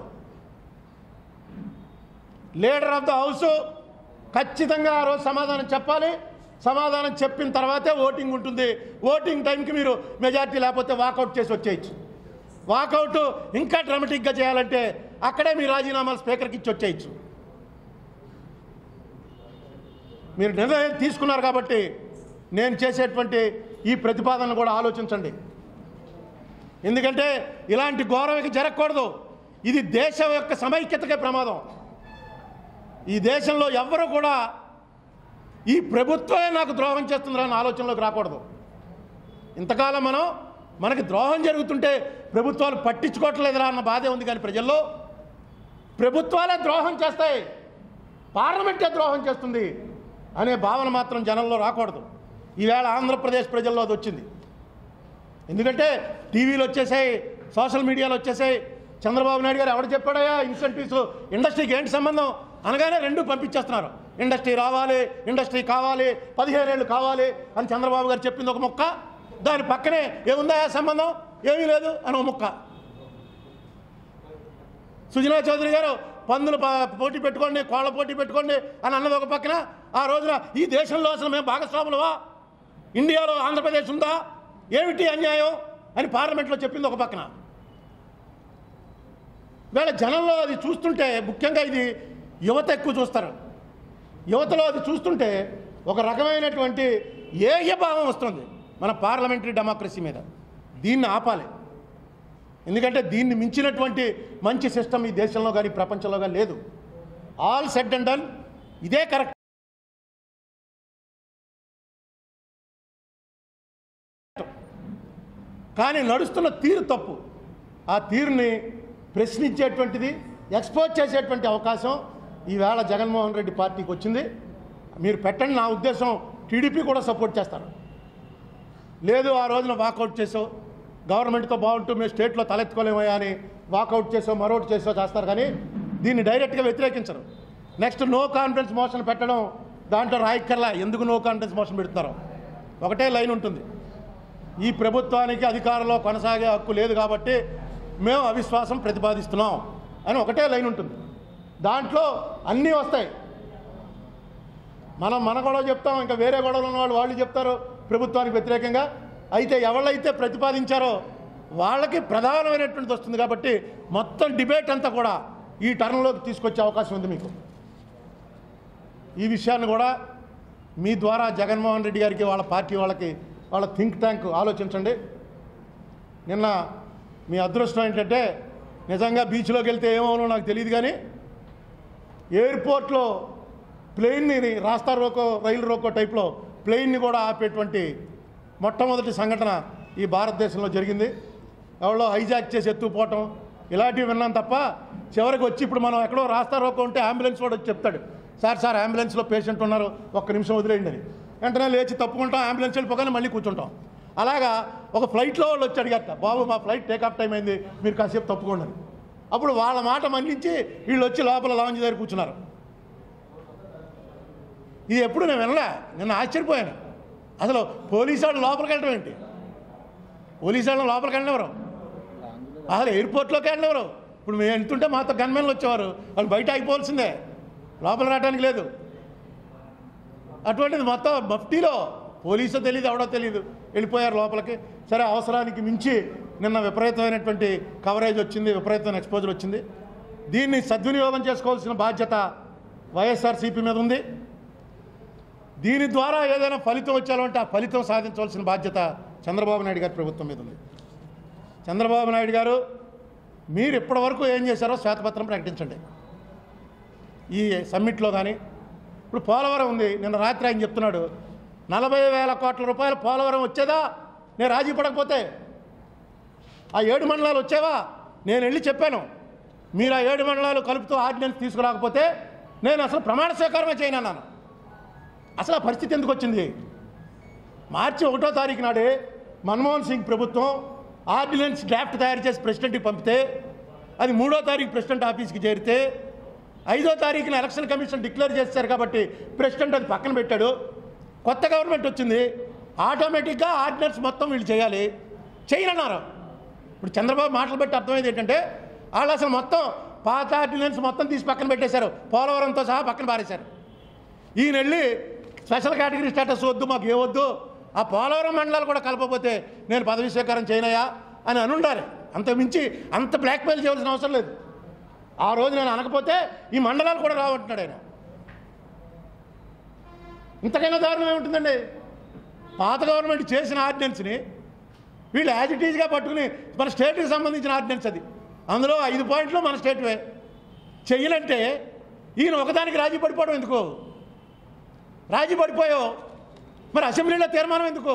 లీడర్ ఆఫ్ ద హౌస్ ఖచ్చితంగా ఆ రోజు సమాధానం చెప్పాలి. సమాధానం చెప్పిన తర్వాతే ఓటింగ్ ఉంటుంది. ఓటింగ్ టైంకి మీరు మెజార్టీ లేకపోతే వాకౌట్ చేసి వచ్చేయచ్చు. వాకౌట్ ఇంకా డ్రామాటిక్గా చేయాలంటే అక్కడే మీ రాజీనామాలు స్పీకర్కి ఇచ్చి వచ్చేయచ్చు. మీరు నిర్ణయం తీసుకున్నారు కాబట్టి నేను చేసేటువంటి ఈ ప్రతిపాదనను కూడా ఆలోచించండి. ఎందుకంటే ఇలాంటి ఘోరవికి జరగకూడదు. ఇది దేశం యొక్క సమైక్యతకే ప్రమాదం. ఈ దేశంలో ఎవ్వరూ కూడా ఈ ప్రభుత్వమే నాకు ద్రోహం చేస్తుందని ఆలోచనలోకి రాకూడదు. ఇంతకాలం మనకి ద్రోహం జరుగుతుంటే ప్రభుత్వాలు పట్టించుకోవట్లేదురా అన్న బాధే ఉంది. కానీ ప్రజల్లో ప్రభుత్వాలే ద్రోహం చేస్తాయి, పార్లమెంటే ద్రోహం చేస్తుంది అనే భావన మాత్రం జనంలో రాకూడదు. ఈవేళ ఆంధ్రప్రదేశ్ ప్రజల్లో అది వచ్చింది. ఎందుకంటే టీవీలు వచ్చేసాయి, సోషల్ మీడియాలో వచ్చేసాయి. చంద్రబాబు నాయుడు గారు ఎవడు చెప్పాడయా ఇన్సెంటివ్స్ ఇండస్ట్రీకి ఏంటి సంబంధం అనగానే 2 పంపించేస్తున్నారు. ఇండస్ట్రీ రావాలి, ఇండస్ట్రీ కావాలి, 15 ఏళ్ళు కావాలి అని చంద్రబాబు గారు చెప్పింది ఒక ముక్క, దాని పక్కనే ఏముందా సంబంధం, ఏమీ లేదు అని ఒక ముక్క. సుజనా చౌదరి గారు పందులు పోటీ పెట్టుకోండి, కోళ్ళ పోటీ పెట్టుకోండి అని అన్నది ఒక పక్కన. ఆ రోజున ఈ దేశంలో అసలు మేము భాగస్వాములవా, ఇండియాలో ఆంధ్రప్రదేశ్ ఉందా, ఏమిటి అన్యాయం అని పార్లమెంట్లో చెప్పింది ఒక పక్కన. వేళ జనంలో అది చూస్తుంటే, ముఖ్యంగా ఇది యువత ఎక్కువ చూస్తారు, యువతలో అది చూస్తుంటే ఒక రకమైనటువంటి ఏహ్యభావం వస్తుంది మన పార్లమెంటరీ డెమోక్రసీ మీద. దీన్ని ఆపాలి. ఎందుకంటే దీన్ని మించినటువంటి మంచి సిస్టమ్ ఈ దేశంలో కానీ ప్రపంచంలో కానీ లేదు. ఆల్ సెడ్ అండ్ డన్, ఇదే కరెక్ట్. కానీ నడుస్తున్న తీరు తప్పు. ఆ తీరుని ప్రశ్నించేటువంటిది, ఎక్స్పోజ్ చేసేటువంటి అవకాశం ఈవేళ జగన్మోహన్ రెడ్డి పార్టీకి వచ్చింది. మీరు పెట్టండి, నా ఉద్దేశం టీడీపీ కూడా సపోర్ట్ చేస్తారు. లేదు ఆ రోజున వాకౌట్ చేసో, గవర్నమెంట్తో బాగుంటూ మేము స్టేట్లో తలెత్తుకోలేమయ్యా అని వాకౌట్ చేసో మరొకటి చేసో చేస్తారు, కానీ దీన్ని డైరెక్ట్గా వ్యతిరేకించరు. నెక్స్ట్ నో కాన్ఫిడెన్స్ మోషన్ పెట్టడం, దాంట్లో రాయక్కర్లా ఎందుకు నో కాన్ఫిడెన్స్ మోషన్ పెడుతున్నారో. ఒకటే లైన్ ఉంటుంది, ఈ ప్రభుత్వానికి అధికారంలో కొనసాగే హక్కు లేదు కాబట్టి మేము అవిశ్వాసం ప్రతిపాదిస్తున్నాం అని ఒకటే లైన్ ఉంటుంది. దాంట్లో అన్నీ వస్తాయి. మన గొడవ చెప్తాం, ఇంకా వేరే గొడవలు ఉన్న వాళ్ళు చెప్తారు ప్రభుత్వానికి వ్యతిరేకంగా. అయితే ఎవళ్ళైతే ప్రతిపాదించారో వాళ్ళకి ప్రధానమైనటువంటిది వస్తుంది. కాబట్టి మొత్తం డిబేట్ అంతా కూడా ఈ టర్న్లోకి తీసుకొచ్చే అవకాశం ఉంది మీకు. ఈ విషయాన్ని కూడా మీ ద్వారా జగన్మోహన్ రెడ్డి గారికి, వాళ్ళ పార్టీ వాళ్ళకి, వాళ్ళ థింక్ ట్యాంక్ ఆలోచించండి. నిన్న మీ అదృష్టం ఏంటంటే నిజంగా బీచ్లోకి వెళ్తే ఏమవునో నాకు తెలియదు, కానీ ఎయిర్పోర్ట్లో ప్లెయిన్ని రాస్తా రోకో, రైలు రోకో టైప్లో ప్లెయిన్ని కూడా ఆపేటువంటి మొట్టమొదటి సంఘటన ఈ భారతదేశంలో జరిగింది. ఎవరో హైజాక్ చేసి ఎత్తుకుపోవటం ఇలాంటివి విన్నాం తప్ప, చివరికి వచ్చి ఇప్పుడు మనం ఎక్కడో రాస్తా రోకో ఉంటే అంబులెన్స్ కూడా వచ్చి చెప్తాడు, సార్ అంబులెన్స్లో పేషెంట్ ఉన్నారు, ఒక్క నిమిషం వదిలేయండి అని. వెంటనే లేచి తప్పుకుంటాం, అంబులెన్స్ వెళ్ళిపోగానే మళ్ళీ కూర్చుంటాం. అలాగా ఒక ఫ్లైట్లో వాళ్ళు వచ్చి అడిగారట, బాబు మా ఫ్లైట్ టేకాఫ్ టైం అయింది, మీరు కాసేపు తప్పుకోండి అని. అప్పుడు వాళ్ళ మాట మన్నించి వీళ్ళు వచ్చి లోపల లాంజ్ దగ్గర కూర్చున్నారు. ఇది ఎప్పుడు నేను వినలే, నిన్న ఆశ్చర్యపోయాను. అసలు పోలీసు వాళ్ళు లోపలికి వెళ్ళడం ఏంటి? పోలీసు వాళ్ళు లోపలికి వెళ్ళినవరు, అసలు ఎయిర్పోర్ట్లోకి వెళ్ళినవరు. ఇప్పుడు మేము ఎంతుంటే మాతో గన్మెన్లు వచ్చేవారు, వాళ్ళు బయట అయిపోవాల్సిందే, లోపల రావడానికి లేదు. అటువంటిది మొత్తం మఫ్టీలో పోలీసో తెలియదు, ఎవడో తెలియదు, వెళ్ళిపోయారు లోపలికి. సరే, అవసరానికి మించి నిన్న విపరీతమైనటువంటి కవరేజ్ వచ్చింది, విపరీతమైన ఎక్స్పోజర్ వచ్చింది. దీన్ని సద్వినియోగం చేసుకోవాల్సిన బాధ్యత వైఎస్ఆర్సీపీ మీద ఉంది. దీని ద్వారా ఏదైనా ఫలితం వచ్చాలంటే ఆ ఫలితం సాధించవలసిన బాధ్యత చంద్రబాబు నాయుడు గారి ప్రభుత్వం మీద ఉంది. చంద్రబాబు నాయుడు గారు, మీరు ఇప్పటివరకు ఏం చేశారో శ్వేతపత్రం ప్రకటించండి. ఈ సమ్మిట్లో కానీ ఇప్పుడు పోలవరం ఉంది, నిన్న రాత్రి ఆయన చెప్తున్నాడు 40,000 కోట్ల రూపాయలు పోలవరం వచ్చేదా నేను రాజీ పడకపోతే? ఆ 7 మండలాలు వచ్చేవా? నేను వెళ్ళి చెప్పాను, మీరు ఆ 7 మండలాలు కలుపుతూ ఆర్డినెన్స్ తీసుకురాకపోతే నేను అసలు ప్రమాణ స్వీకారమే చేయనన్నాను. అసలు ఆ పరిస్థితి ఎందుకు వచ్చింది? మార్చి 1వ తారీఖు నాడే మన్మోహన్ సింగ్ ప్రభుత్వం ఆర్డినెన్స్ డ్రాఫ్ట్ తయారు చేసి ప్రెసిడెంట్కి పంపితే, అది 3వ తారీఖు ప్రెసిడెంట్ ఆఫీస్కి చేరితే, 5వ తారీఖున ఎలక్షన్ కమిషన్ డిక్లేర్ చేశారు కాబట్టి ప్రెసిడెంట్ అది పక్కన పెట్టాడు. కొత్త గవర్నమెంట్ వచ్చింది, ఆటోమేటిక్గా ఆర్డినెన్స్ మొత్తం వీళ్ళు చేయాలి, చేయనన్నారు. ఇప్పుడు చంద్రబాబు మాటలు బట్టి అర్థమైంది ఏంటంటే, వాళ్ళు అసలు మొత్తం పాత ఆర్డినెన్స్ మొత్తం తీసి పక్కన పెట్టేశారు, పోలవరంతో సహా పక్కన పారేశారు. ఈయన వెళ్ళి స్పెషల్ కేటగిరీ స్టేటస్ వద్దు, మాకు ఏవద్దు, ఆ పోలవరం మండలాలు కూడా కలపకపోతే నేను పదవి స్వీకారం చేయనయా అని అనుండాలి. అంతకుమించి అంత బ్లాక్మెయిల్ చేయాల్సిన అవసరం లేదు. ఆ రోజు నేను అనకపోతే ఈ మండలాలు కూడా రావంటున్నాడు ఆయన. ఇంతకైనా దారుణం ఏముంటుందండి? పాత గవర్నమెంట్ చేసిన ఆర్డినెన్స్ని వీళ్ళు యాజ్ ఇట్ ఈజ్గా పట్టుకుని, మన స్టేట్కి సంబంధించిన ఆర్డినెన్స్ అది, అందులో 5 పాయింట్లు మన స్టేట్వే చెయ్యాలంటే ఈయన ఒకదానికి రాజీ పడిపోవడం ఎందుకు? రాజీ పడిపోయావు మరి అసెంబ్లీలో తీర్మానం ఎందుకు?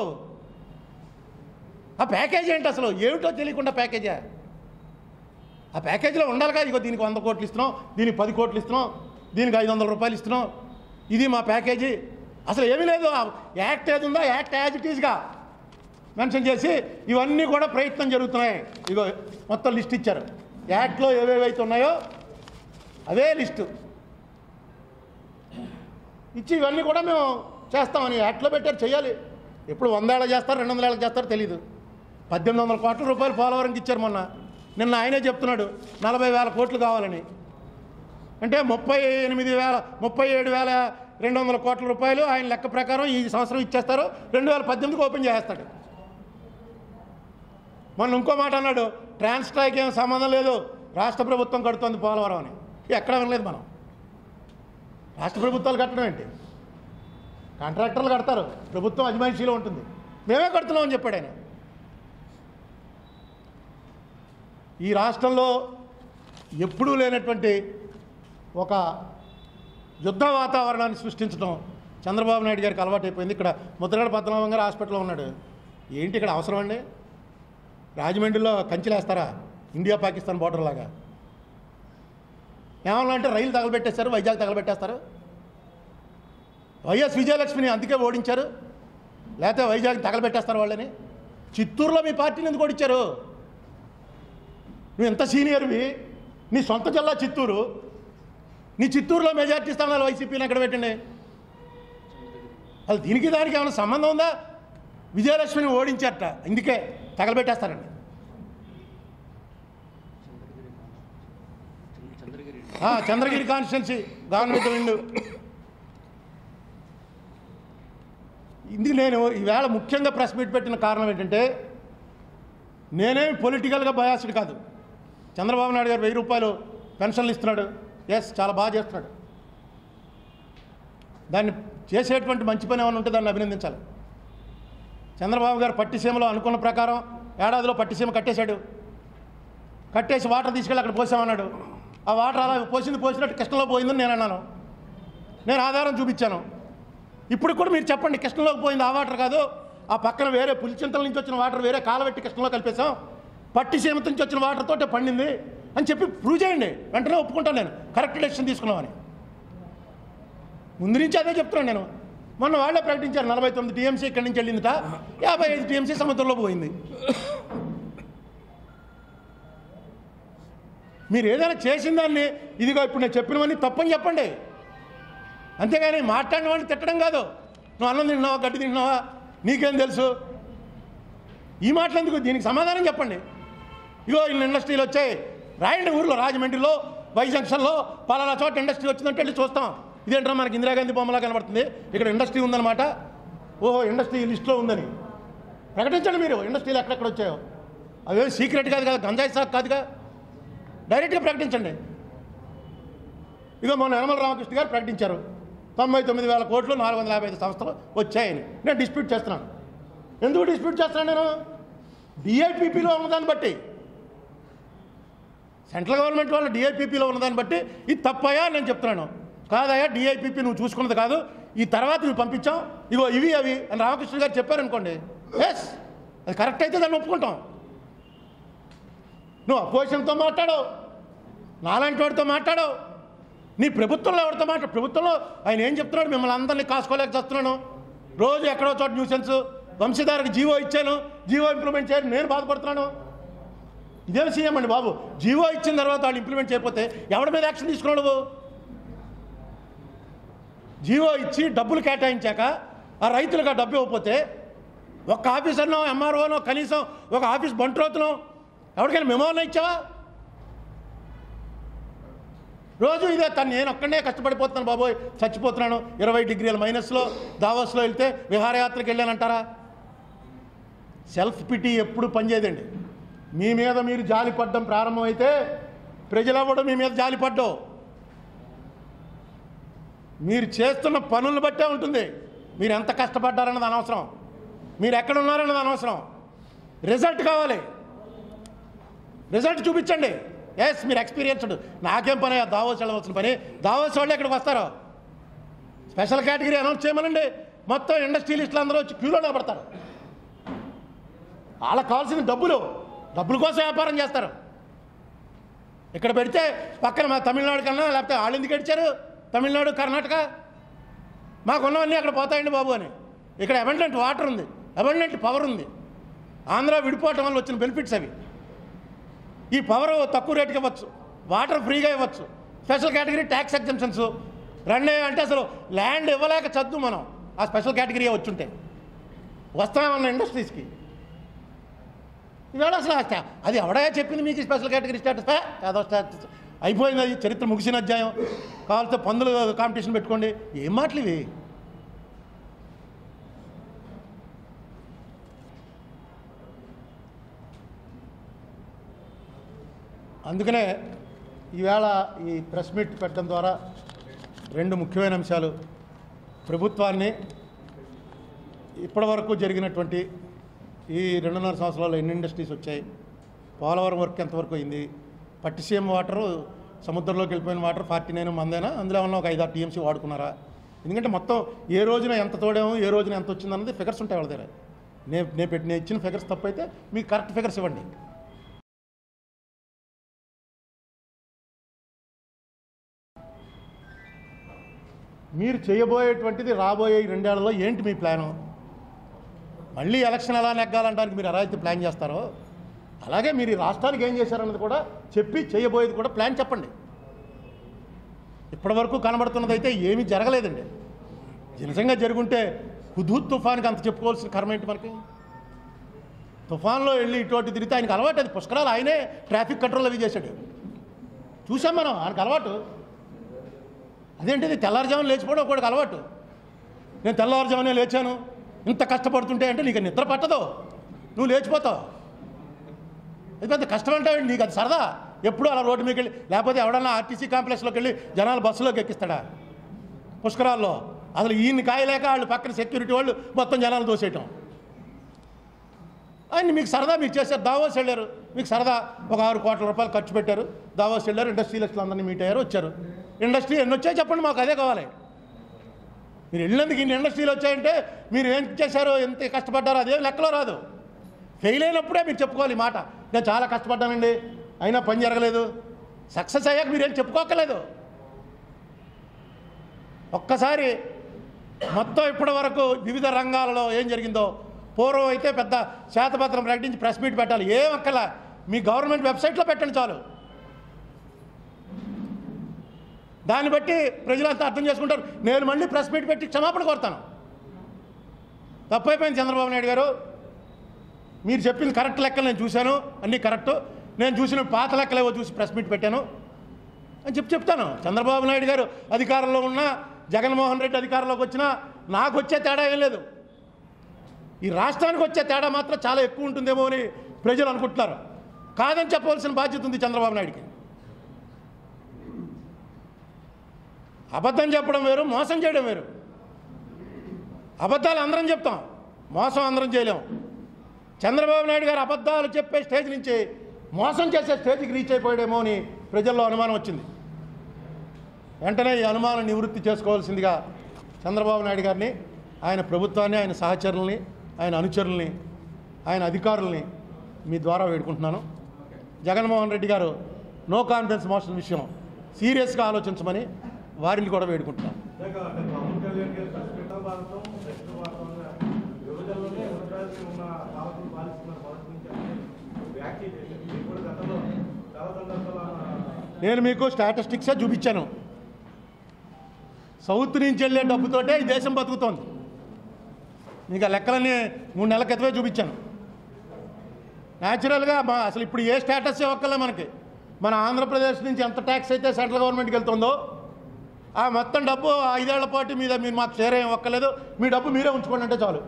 ఆ ప్యాకేజ్ ఏంటి అసలు? ఏమిటో తెలియకుండా ప్యాకేజా? ఆ ప్యాకేజీలో ఉండాలి కదా, ఇగో దీనికి 100 కోట్లు ఇస్తున్నాం, దీనికి 10 కోట్లు ఇస్తున్నాం, దీనికి 500 రూపాయలు ఇస్తున్నాం, ఇది మా ప్యాకేజీ. అసలు ఏమీ లేదు. యాక్ట్ ఏది ఉందో యాక్ట్ యాజ్ ఇట్ ఈజ్గా మెన్షన్ చేసి ఇవన్నీ కూడా ప్రయత్నం జరుగుతున్నాయి. ఇగో మొత్తం లిస్ట్ ఇచ్చారు, యాక్ట్లో ఏవేవైతే ఉన్నాయో అవే లిస్టు ఇచ్చి ఇవన్నీ కూడా మేము చేస్తామని యాక్ట్లో పెట్టారు, చేయాలి. ఎప్పుడు 100 ఏళ్ళ చేస్తారు, 200 ఏళ్ళకి చేస్తారో తెలీదు. 1800 కోట్ల రూపాయలు పోలవరంకి ఇచ్చారు మొన్న. నిన్న ఆయనే చెప్తున్నాడు 40,000 కోట్లు కావాలని. అంటే 37,200 కోట్ల రూపాయలు ఆయన లెక్క ప్రకారం ఈ సంవత్సరం ఇచ్చేస్తారు, 2018కి ఓపెన్ చేస్తాడు. మొన్న ఇంకో మాట అన్నాడు, ట్రాన్స్ట్రాక్ ఏం సంబంధం లేదు, రాష్ట్ర ప్రభుత్వం కడుతోంది పోలవరం అని. ఎక్కడ వినలేదు మనం. రాష్ట్ర ప్రభుత్వాలు కట్టడం ఏంటి? కాంట్రాక్టర్లు కడతారు, ప్రభుత్వం అజమాయిషీలో ఉంటుంది, మేమే కడుతున్నామని చెప్పాడు ఆయన. ఈ రాష్ట్రంలో ఎప్పుడూ లేనటువంటి ఒక యుద్ధ వాతావరణాన్ని సృష్టించడం చంద్రబాబు నాయుడు గారికి అలవాటైపోయింది. ఇక్కడ ముద్రగడ పద్మనాభం గారు హాస్పిటల్లో ఉన్నాడు. ఏంటి ఇక్కడ అవసరం అండి? రాజమండ్రిలో కంచెలేస్తారా ఇండియా పాకిస్తాన్ బోర్డర్ లాగా? ఏమన్నా అంటే రైలు తగలబెట్టేస్తారు, వైజాగ్ తగలబెట్టేస్తారు. వైఎస్ విజయలక్ష్మిని అందుకే ఓడించారు, లేకపోతే వైజాగ్ తగలబెట్టేస్తారు వాళ్ళని. చిత్తూరులో మీ పార్టీని ఎందుకు ఓడించారు? నువ్వు ఎంత సీనియర్వి, నీ సొంత జిల్లా చిత్తూరు, నీ చిత్తూరులో మెజార్టీ స్థానాలు వైసీపీని ఎక్కడ పెట్టండి? అది దీనికి దానికి ఏమైనా సంబంధం ఉందా? విజయలక్ష్మిని ఓడించారట, ఇందుకే తగలబెట్టేస్తారండి. చంద్రగిరి కాన్స్టిట్యున్సీ గవర్నమెంట్ విండు. ఇది నేను ఈవేళ ముఖ్యంగా ప్రెస్ మీట్ పెట్టిన కారణం ఏంటంటే, నేనేమి పొలిటికల్గా బయాస్డ్ కాదు. చంద్రబాబు నాయుడు గారు 1000 రూపాయలు పెన్షన్లు ఇస్తున్నాడు, ఎస్ చాలా బాగా చేస్తున్నాడు. దాన్ని చేసేటువంటి మంచి పని ఏమైనా ఉంటే దాన్ని అభినందించాలి. చంద్రబాబు గారు పట్టిసీమలో అనుకున్న ప్రకారం ఏడాదిలో పట్టిసీమ కట్టేశాడు. కట్టేసి వాటర్ తీసుకెళ్ళి అక్కడ పోసామన్నాడు. ఆ వాటర్ అలా పోసినట్టు కృష్ణలో పోయిందని నేను అన్నాను. నేను ఆధారం చూపించాను. ఇప్పుడు కూడా మీరు చెప్పండి, కృష్ణలోకి పోయింది ఆ వాటర్ కాదు, ఆ పక్కన వేరే పులిచింతల నుంచి వచ్చిన వాటర్ వేరే కాలబెట్టి కృష్ణలో కలిపేశాం, పట్టిసీమ నుంచి వచ్చిన వాటర్ తోటే పండింది అని చెప్పి ప్రూవ్ చేయండి. వెంటనే ఒప్పుకుంటాను నేను, కరెక్ట్ డెసిషన్ తీసుకున్నామని. ముందు నుంచి అదే చెప్తున్నాను నేను. మొన్న వాళ్ళే ప్రకటించారు 49 టీఎంసీ ఇక్కడి నుంచి వెళ్ళిందిట, 55 టీఎంసీ సముద్రంలో పోయింది. మీరు ఏదైనా చేసిన దాన్ని ఇదిగో ఇప్పుడు నేను చెప్పినవన్నీ తప్పని చెప్పండి, అంతేగాని మాట్లాడిన వాడిని తిట్టడం కాదు. నువ్వు అన్నం తింటున్నావా, గడ్డి తింటున్నావా, నీకేం తెలుసు, ఈ మాటలు ఎందుకు? దీనికి సమాధానం చెప్పండి. ఇగో ఇన్ని ఇండస్ట్రీలు వచ్చాయి, రాయండి ఊర్లో, రాజమండ్రిలో, వై జంక్షన్లో పలానా చోట ఇండస్ట్రీ వచ్చిందంటే వెళ్ళి చూస్తాం. ఇదేంటారా మనకి ఇందిరాగాంధీ బొమ్మలా కనబడుతుంది, ఇక్కడ ఇండస్ట్రీ ఉందన్నమాట. ఓహో ఇండస్ట్రీ లిస్ట్లో ఉందని ప్రకటించండి మీరు. ఇండస్ట్రీలు ఎక్కడెక్కడ వచ్చాయో అవేమి సీక్రెట్ కాదు కదా, గంజాయి సాగు కాదుగా, డైరెక్ట్గా ప్రకటించండి. ఇక మొన్న యనమల రామకృష్ణ గారు ప్రకటించారు 99,000 కోట్లు 455 సంస్థలు వచ్చాయని. నేను డిస్ప్యూట్ చేస్తున్నాను. ఎందుకు డిస్ప్యూట్ చేస్తున్నాను? నేను డిఐపిపిలో ఉన్నదాన్ని బట్టి, సెంట్రల్ గవర్నమెంట్ వాళ్ళు డిఐపిపిలో ఉన్నదాన్ని బట్టి ఇది తప్పయా నేను చెప్తున్నాను. కాదయా డిఐపిపి నువ్వు చూసుకున్నది కాదు, ఈ తర్వాత నువ్వు పంపించాం, ఇగో ఇవి అవి అని రామకృష్ణ గారు చెప్పారనుకోండి, ఎస్ అది కరెక్ట్ అయితే దాన్ని ఒప్పుకుంటాం. నువ్వు అపోజిషన్తో మాట్లాడవు, నాలాంటి వాడితో మాట్లాడవు, నీ ప్రభుత్వంలో ఎవరితో మాట్లాడు. ప్రభుత్వంలో ఆయన ఏం చెప్తున్నాడు, మిమ్మల్ని అందరినీ కాసుకోలేక చేస్తున్నాను, రోజు ఎక్కడో చోట న్యూసెన్స్, వంశధారకు జీవో ఇచ్చాను, జీవో ఇంప్లిమెంట్ చేయని నేను బాధపడుతున్నాను. ఇదేం సీఎం అండి బాబు? జీవో ఇచ్చిన తర్వాత వాళ్ళు ఇంప్లిమెంట్ చేయకపోతే ఎవరి మీద యాక్షన్ తీసుకున్నావు నువ్వు? జీవో ఇచ్చి డబ్బులు కేటాయించాక ఆ రైతులకు ఆ డబ్బు ఇవ్వకపోతే ఒక ఆఫీసర్నో ఎంఆర్ఓనో కనీసం ఒక ఆఫీస్ బంట్రోతునో ఎవరికైనా మెమోనో ఇచ్చావా? రోజు ఇదే నేను ఒక్కడే కష్టపడిపోతున్నాను బాబోయ్, చచ్చిపోతున్నాను, 20 డిగ్రీల మైనస్లో దావోస్లో వెళ్తే విహారయాత్రకు వెళ్ళానంటారా? సెల్ఫ్ పిటీ ఎప్పుడు పనిచేయదండి. మీ మీద మీరు జాలిపడ్డం ప్రారంభమైతే ప్రజలెవడం మీ మీద జాలిపడ్డం. మీరు చేస్తున్న పనులను బట్టే ఉంటుంది. మీరు ఎంత కష్టపడ్డారన్నది అనవసరం, మీరు ఎక్కడ ఉన్నారన్నది అనవసరం. రిజల్ట్ కావాలి, రిజల్ట్ చూపించండి. ఎస్ మీరు ఎక్స్పీరియన్స్డ్, నాకేం పని దావోస్ వెళ్ళవలసిన పని, దావోస్ వాళ్ళు ఎక్కడికి వస్తారు? స్పెషల్ కేటగిరీ అనౌన్స్ చేయమనండి, మొత్తం ఇండస్ట్రియలిస్టులు అందరూ వచ్చి క్యూలో నిలబడతారు. వాళ్ళకి కావాల్సిన డబ్బుల కోసం వ్యాపారం చేస్తారు. ఇక్కడ పెడితే పక్కన మా తమిళనాడు కన్నా, లేకపోతే వాళ్ళు ఎందుకు గడిచారు, తమిళనాడు కర్ణాటక మాకున్నవన్నీ అక్కడ పోతాయండి బాబు అని. ఇక్కడ అబండెంట్ వాటర్ ఉంది, అబండెంట్ పవర్ ఉంది. ఆంధ్ర విడిపోవటం వల్ల వచ్చిన బెనిఫిట్స్ అవి. ఈ పవర్ తక్కువ రేటుకి ఇవ్వచ్చు, వాటర్ ఫ్రీగా ఇవ్వచ్చు, స్పెషల్ కేటగిరీ ట్యాక్స్ ఎగ్జంప్షన్స్ రెండే. అంటే అసలు ల్యాండ్ ఇవ్వలేక చదువు మనం ఆ స్పెషల్ కేటగిరీ వచ్చుంటే వస్తామన్న ఇండస్ట్రీస్కి. ఇవాళ అసలు అది ఎవడా చెప్పింది మీకు స్పెషల్ కేటగిరీ స్టేటస్? ఏదో స్టేటస్ అయిపోయింది, అది చరిత్ర ముగిసిన అధ్యాయం. కావాలంటే పందులు కాంపిటీషన్ పెట్టుకోండి. ఏం మాటలు ఇవి? అందుకనే ఈవేళ ఈ ప్రెస్ మీట్ పెట్టడం ద్వారా 2 ముఖ్యమైన అంశాలు. ప్రభుత్వాన్ని ఇప్పటివరకు జరిగినటువంటి ఈ 2.5 సంవత్సరాల్లో ఎన్ని ఇండస్ట్రీస్ వచ్చాయి, పోలవరం వర్క్ ఎంతవరకు అయింది, పట్టిసీమ వాటరు సముద్రంలోకి వెళ్ళిపోయిన వాటర్ 49 మందేనా, అందులో ఉన్న ఒక 5-6 టీఎంసీ వాడుకున్నారా? ఎందుకంటే మొత్తం ఏ రోజున ఎంత తోడేమో ఏ రోజున ఎంత వచ్చిందన్నది ఫిగర్స్ ఉంటాయి వాళ్ళ దగ్గర. నేను ఇచ్చిన ఫిగర్స్ తప్పైతే మీకు కరెక్ట్ ఫిగర్స్ ఇవ్వండి. మీరు చేయబోయేటువంటిది రాబోయే 2 ఏళ్లలో ఏంటి మీ ప్లాను? మళ్ళీ ఎలక్షన్ ఎలా నెగ్గాలంటానికి మీరు ఎలా అయితే ప్లాన్ చేస్తారో అలాగే మీరు ఈ రాష్ట్రానికి ఏం చేశారన్నది కూడా చెప్పి చేయబోయేది కూడా ప్లాన్ చెప్పండి. ఇప్పటివరకు కనబడుతున్నది అయితే ఏమీ జరగలేదండి. నిజంగా జరుగుంటే హుద్హుద్ తుఫాన్కి అంత చెప్పుకోవాల్సిన కర్మ ఏంటి మనకి? తుఫాన్లో వెళ్ళి ఇటువంటి తిరిగితే ఆయనకు అలవాటు. అది పుష్కరాలు ఆయనే ట్రాఫిక్ కంట్రోల్ అవి చేశాడు, చూసాం మనం. ఆయనకు అలవాటు. అదేంటిది తెల్లారుజామున లేచిపోవడం ఒకటికి అలవాటు. నేను తెల్లవారుజామునే లేచాను, ఇంత కష్టపడుతుంటే అంటే నీకు నిద్ర పట్టదు, నువ్వు లేచిపోతావు. అది పెద్ద కష్టం అంటావు, నీకు అది సరదా. ఎప్పుడు అలా రోడ్డు మీదకి వెళ్ళి, లేకపోతే ఎవడన్నా ఆర్టీసీ కాంప్లెక్స్లోకి వెళ్ళి జనాలు బస్సులోకి ఎక్కిస్తాడా? పుష్కరాల్లో అసలు ఈయన్ని కాయలేక వాళ్ళు పక్కన సెక్యూరిటీ వాళ్ళు మొత్తం జనాలు దోసేయటం. ఆయన మీకు సరదా మీరు చేశారు. దావోస్ వెళ్ళారు, మీకు సరదా ఒక 6 కోట్ల రూపాయలు ఖర్చు పెట్టారు, దావోస్ వెళ్ళారు, ఇండస్ట్రియలిస్టులు అందరినీ మీట్ అయ్యారు, వచ్చారు. ఇండస్ట్రీ ఎన్ని వచ్చాయి చెప్పండి, మాకు అదే కావాలి. మీరు వెళ్ళినందుకు ఇన్ని ఇండస్ట్రీలు వచ్చాయంటే మీరు ఏం చేశారో, ఎంత కష్టపడ్డారో అదేం లెక్కలో రాదు. ఫెయిల్ అయినప్పుడే మీరు చెప్పుకోవాలి ఈ మాట, నేను చాలా కష్టపడ్డానండి అయినా పని జరగలేదు. సక్సెస్ అయ్యాక మీరేం చెప్పుకోకలేదు. ఒక్కసారి మొత్తం ఇప్పటి వరకు వివిధ రంగాలలో ఏం జరిగిందో, పూర్వం అయితే పెద్ద శ్వేతపత్రం ప్రకటించి ప్రెస్ మీట్ పెట్టాలి, ఏం అక్కల మీ గవర్నమెంట్ వెబ్సైట్లో పెట్టండి చాలు. దాన్ని బట్టి ప్రజలంతా అర్థం చేసుకుంటారు. నేను మళ్ళీ ప్రెస్ మీట్ పెట్టి క్షమాపణ కోరుతాను. తప్పైపోయింది చంద్రబాబు నాయుడు గారు, మీరు చెప్పింది కరెక్ట్ లెక్కలు నేను చూశాను, అన్నీ కరెక్టు. నేను చూసిన పాత లెక్కలేవో చూసి ప్రెస్ మీట్ పెట్టాను అని చెప్తాను. చంద్రబాబు నాయుడు గారు అధికారంలో ఉన్నా, జగన్మోహన్ రెడ్డి అధికారంలోకి వచ్చినా నాకు వచ్చే తేడా ఏం లేదు. ఈ రాష్ట్రానికి వచ్చే తేడా మాత్రం చాలా ఎక్కువ ఉంటుందేమో అని ప్రజలు అనుకుంటున్నారు. కాదని చెప్పవలసిన బాధ్యత ఉంది చంద్రబాబు నాయుడికి. అబద్ధం చెప్పడం వేరు, మోసం చేయడం వేరు. అబద్ధాలు అందరం చెప్తాం, మోసం అందరం చేయలేము. చంద్రబాబు నాయుడు గారు అబద్ధాలు చెప్పే స్టేజ్ నుంచి మోసం చేసే స్టేజ్కి రీచ్ అయిపోయాడేమో అని ప్రజల్లో అనుమానం వచ్చింది. వెంటనే ఈ అనుమానం నివృత్తి చేసుకోవాల్సిందిగా చంద్రబాబు నాయుడు గారిని, ఆయన ప్రభుత్వాన్ని, ఆయన సహచరుల్ని, ఆయన అనుచరుల్ని, ఆయన అధికారుల్ని మీ ద్వారా వేడుకుంటున్నాను. జగన్మోహన్ రెడ్డి గారు నో కాన్ఫిడెన్స్ మోషన్ విషయం సీరియస్గా ఆలోచించమని వారిని కూడా వేడుకుంటున్నాను. నేను మీకు స్టాటిస్టిక్సే చూపించాను. సౌత్ నుంచి వెళ్ళే డబ్బుతోటే ఈ దేశం బతుకుతోంది. మీకు ఆ లెక్కలన్నీ 3 నెలల క్రితమే చూపించాను. న్యాచురల్గా అసలు ఇప్పుడు ఏ స్టేటస్ ఇవ్వక్కలే మనకి. మన ఆంధ్రప్రదేశ్ నుంచి ఎంత ట్యాక్స్ అయితే సెంట్రల్ గవర్నమెంట్కి వెళ్తుందో ఆ మొత్తం డబ్బు 5 ఏళ్ల పాటు మీరు మాకు షేర్ ఏం ఇవ్వక్కలేదు, మీ డబ్బు మీరే ఉంచుకోండి అంటే చాలు.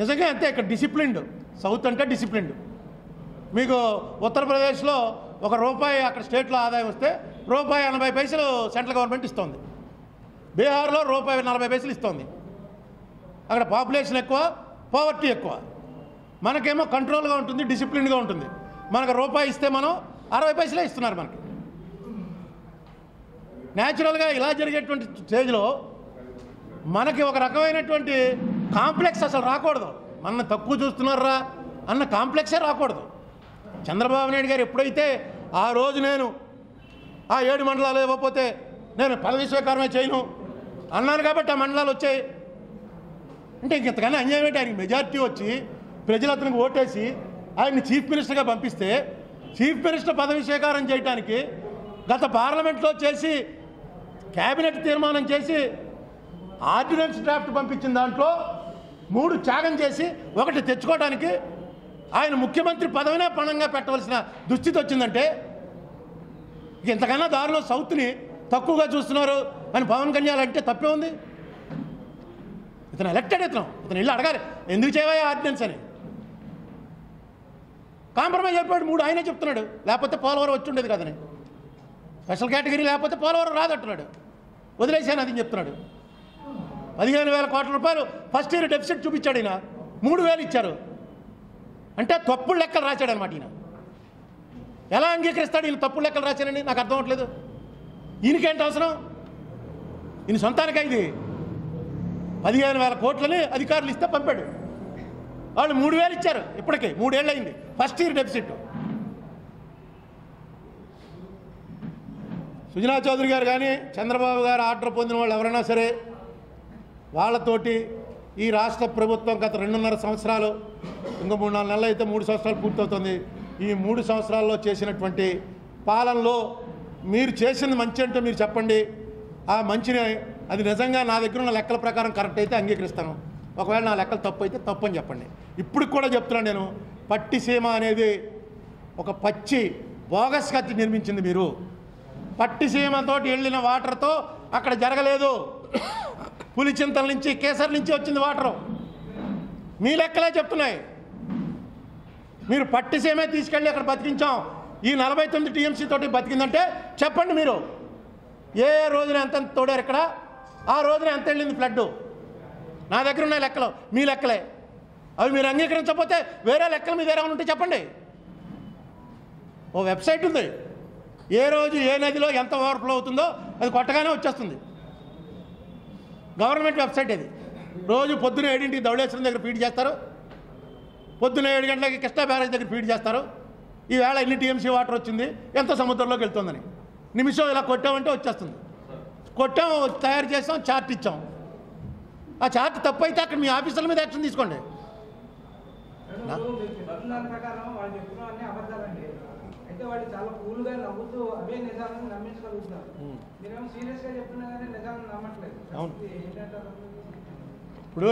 నిజంగా అంతే. ఇక్కడ డిసిప్లిన్డ్, సౌత్ అంటే డిసిప్లిన్డ్. మీకు ఉత్తరప్రదేశ్లో ₹1 అక్కడ స్టేట్లో ఆదాయం వస్తే ₹1.80 సెంట్రల్ గవర్నమెంట్ ఇస్తుంది. బీహార్లో ₹1.40 ఇస్తుంది. అక్కడ పాపులేషన్ ఎక్కువ, పావర్టీ ఎక్కువ. మనకేమో కంట్రోల్గా ఉంటుంది, డిసిప్లిన్గా ఉంటుంది. మనకు ₹1 ఇస్తే మనం 60 పైసలే ఇస్తున్నారు మనకి. న్యాచురల్గా ఇలా జరిగేటువంటి స్టేజ్లో మనకి ఒక రకమైనటువంటి కాంప్లెక్స్ అసలు రాకూడదు. మన తక్కువ చూస్తున్నారా అన్న కాంప్లెక్సే రాకూడదు. చంద్రబాబు నాయుడు గారు ఎప్పుడైతే ఆ రోజు నేను ఆ 7 మండలాలు ఇవ్వకపోతే నేను పదవి స్వీకారమే చేయను అన్నాను కాబట్టి ఆ మండలాలు వచ్చాయి. అంటే ఇంతకన్నా అన్యాయం ఏంటి? ఆయనకి మెజార్టీ వచ్చి ప్రజలు అతనికి ఓటేసి ఆయన్ని చీఫ్ మినిస్టర్గా పంపిస్తే చీఫ్ మినిస్టర్ పదవి స్వీకారం చేయడానికి గత పార్లమెంట్లో చేసి క్యాబినెట్ తీర్మానం చేసి ఆర్డినెన్స్ డ్రాఫ్ట్ పంపించిన దాంట్లో 3 త్యాగం చేసి 1 తెచ్చుకోవడానికి ఆయన ముఖ్యమంత్రి పదవినే పణంగా పెట్టవలసిన దుస్థితి వచ్చిందంటే ఇంతకన్నా దారిలో సౌత్ని తక్కువగా చూస్తున్నారు అని పవన్ కళ్యాణ్ అంటే తప్పే ఉంది. ఇతను ఎలక్టెడ్, ఇతను ఇల్లు అడగాలి ఎందుకు చేయవా ఆర్డినెన్స్ అని. కాంప్రమైజ్ అయిపోయాడు. 3 ఆయనే చెప్తున్నాడు, లేకపోతే పోలవరం వచ్చి ఉండేది కదని. స్పెషల్ కేటగిరీ లేకపోతే పోలవరం రాదంటున్నాడు. వదిలేసాను అది చెప్తున్నాడు. 15,000 కోట్ల రూపాయలు ఫస్ట్ ఇయర్ డెఫిసిట్ చూపించాడు. ఈయన 3,000 ఇచ్చారు. అంటే తప్పుడు లెక్కలు రాశాడు అనమాట ఈయన. ఎలా అంగీకరిస్తాడు ఈయన తప్పుడు లెక్కలు రాశానని? నాకు అర్థం అవ్వట్లేదు. ఈయనకేంటి అవసరం? ఈయన సొంతానికి ఇది 15,000 కోట్లని అధికారులు ఇస్తే పంపాడు. వాళ్ళు 3,000 ఇచ్చారు. ఇప్పటికే 3 ఏళ్ళు అయింది. First year deficit. Sujana Chowdary గారు కానీ చంద్రబాబు గారు ఆర్డర్ పొందిన వాళ్ళు ఎవరైనా సరే వాళ్ళతోటి ఈ రాష్ట్ర ప్రభుత్వం గత 2.5 సంవత్సరాలు, ఇంకో 3-4 నెలలు అయితే 3 సంవత్సరాలు పూర్తవుతుంది. ఈ 3 సంవత్సరాల్లో చేసినటువంటి పాలనలో మీరు చేసింది మంచి అంటే మీరు చెప్పండి. ఆ మంచిని అది నిజంగా నా దగ్గర ఉన్న లెక్కల ప్రకారం కరెక్ట్ అయితే అంగీకరిస్తాను. ఒకవేళ నా లెక్కలు తప్పు అయితే తప్పు అని చెప్పండి. ఇప్పుడు కూడా చెప్తున్నాను నేను, పట్టిసీమ అనేది ఒక పచ్చి బోగస్ కత్తి నిర్మించింది మీరు. పట్టిసీమతో వెళ్ళిన వాటర్తో అక్కడ జరగలేదు. పులిచింతల నుంచి కేసర్ నుంచి వచ్చింది వాటరు. మీ లెక్కలే చెప్తున్నాయి. మీరు పట్టిసీమే తీసుకెళ్ళి అక్కడ బతికించాం. ఈ 49 టీఎంసీ తోటి బతికిందంటే చెప్పండి మీరు. ఏ రోజున ఎంత తోడారు ఇక్కడ, ఆ రోజున ఎంత వెళ్ళింది ఫ్లడ్? నా దగ్గర ఉన్న లెక్కలు మీ లెక్కలే. అవి మీరు అంగీకరించకపోతే వేరే లెక్కలు మీ దగ్గర ఉంటే చెప్పండి. ఓ వెబ్సైట్ ఉంది, ఏ రోజు ఏ నదిలో ఎంత ఓవర్ఫ్లో అవుతుందో అది కొట్టగానే వచ్చేస్తుంది. గవర్నమెంట్ వెబ్సైట్ అది. రోజు పొద్దున 7ంటికి ధవళేశ్వరం దగ్గర ఫీడ్ చేస్తారు, పొద్దున 7 గంటలకి కృష్ణా బ్యారేజ్ దగ్గర ఫీడ్ చేస్తారు. ఈవేళ ఎన్ని టీఎంసీ వాటర్ వచ్చింది, ఎంత సముద్రంలోకి వెళ్తుందని నిమిషం ఇలా కొట్టామంటే వచ్చేస్తుంది. కొట్టాం, తయారు చేసాం, చార్ట్ ఇచ్చాం. ఆ చార్ట్ తప్పు అయితే అక్కడ మీ ఆఫీసర్ల మీద యాక్షన్ తీసుకోండి. ఇప్పుడు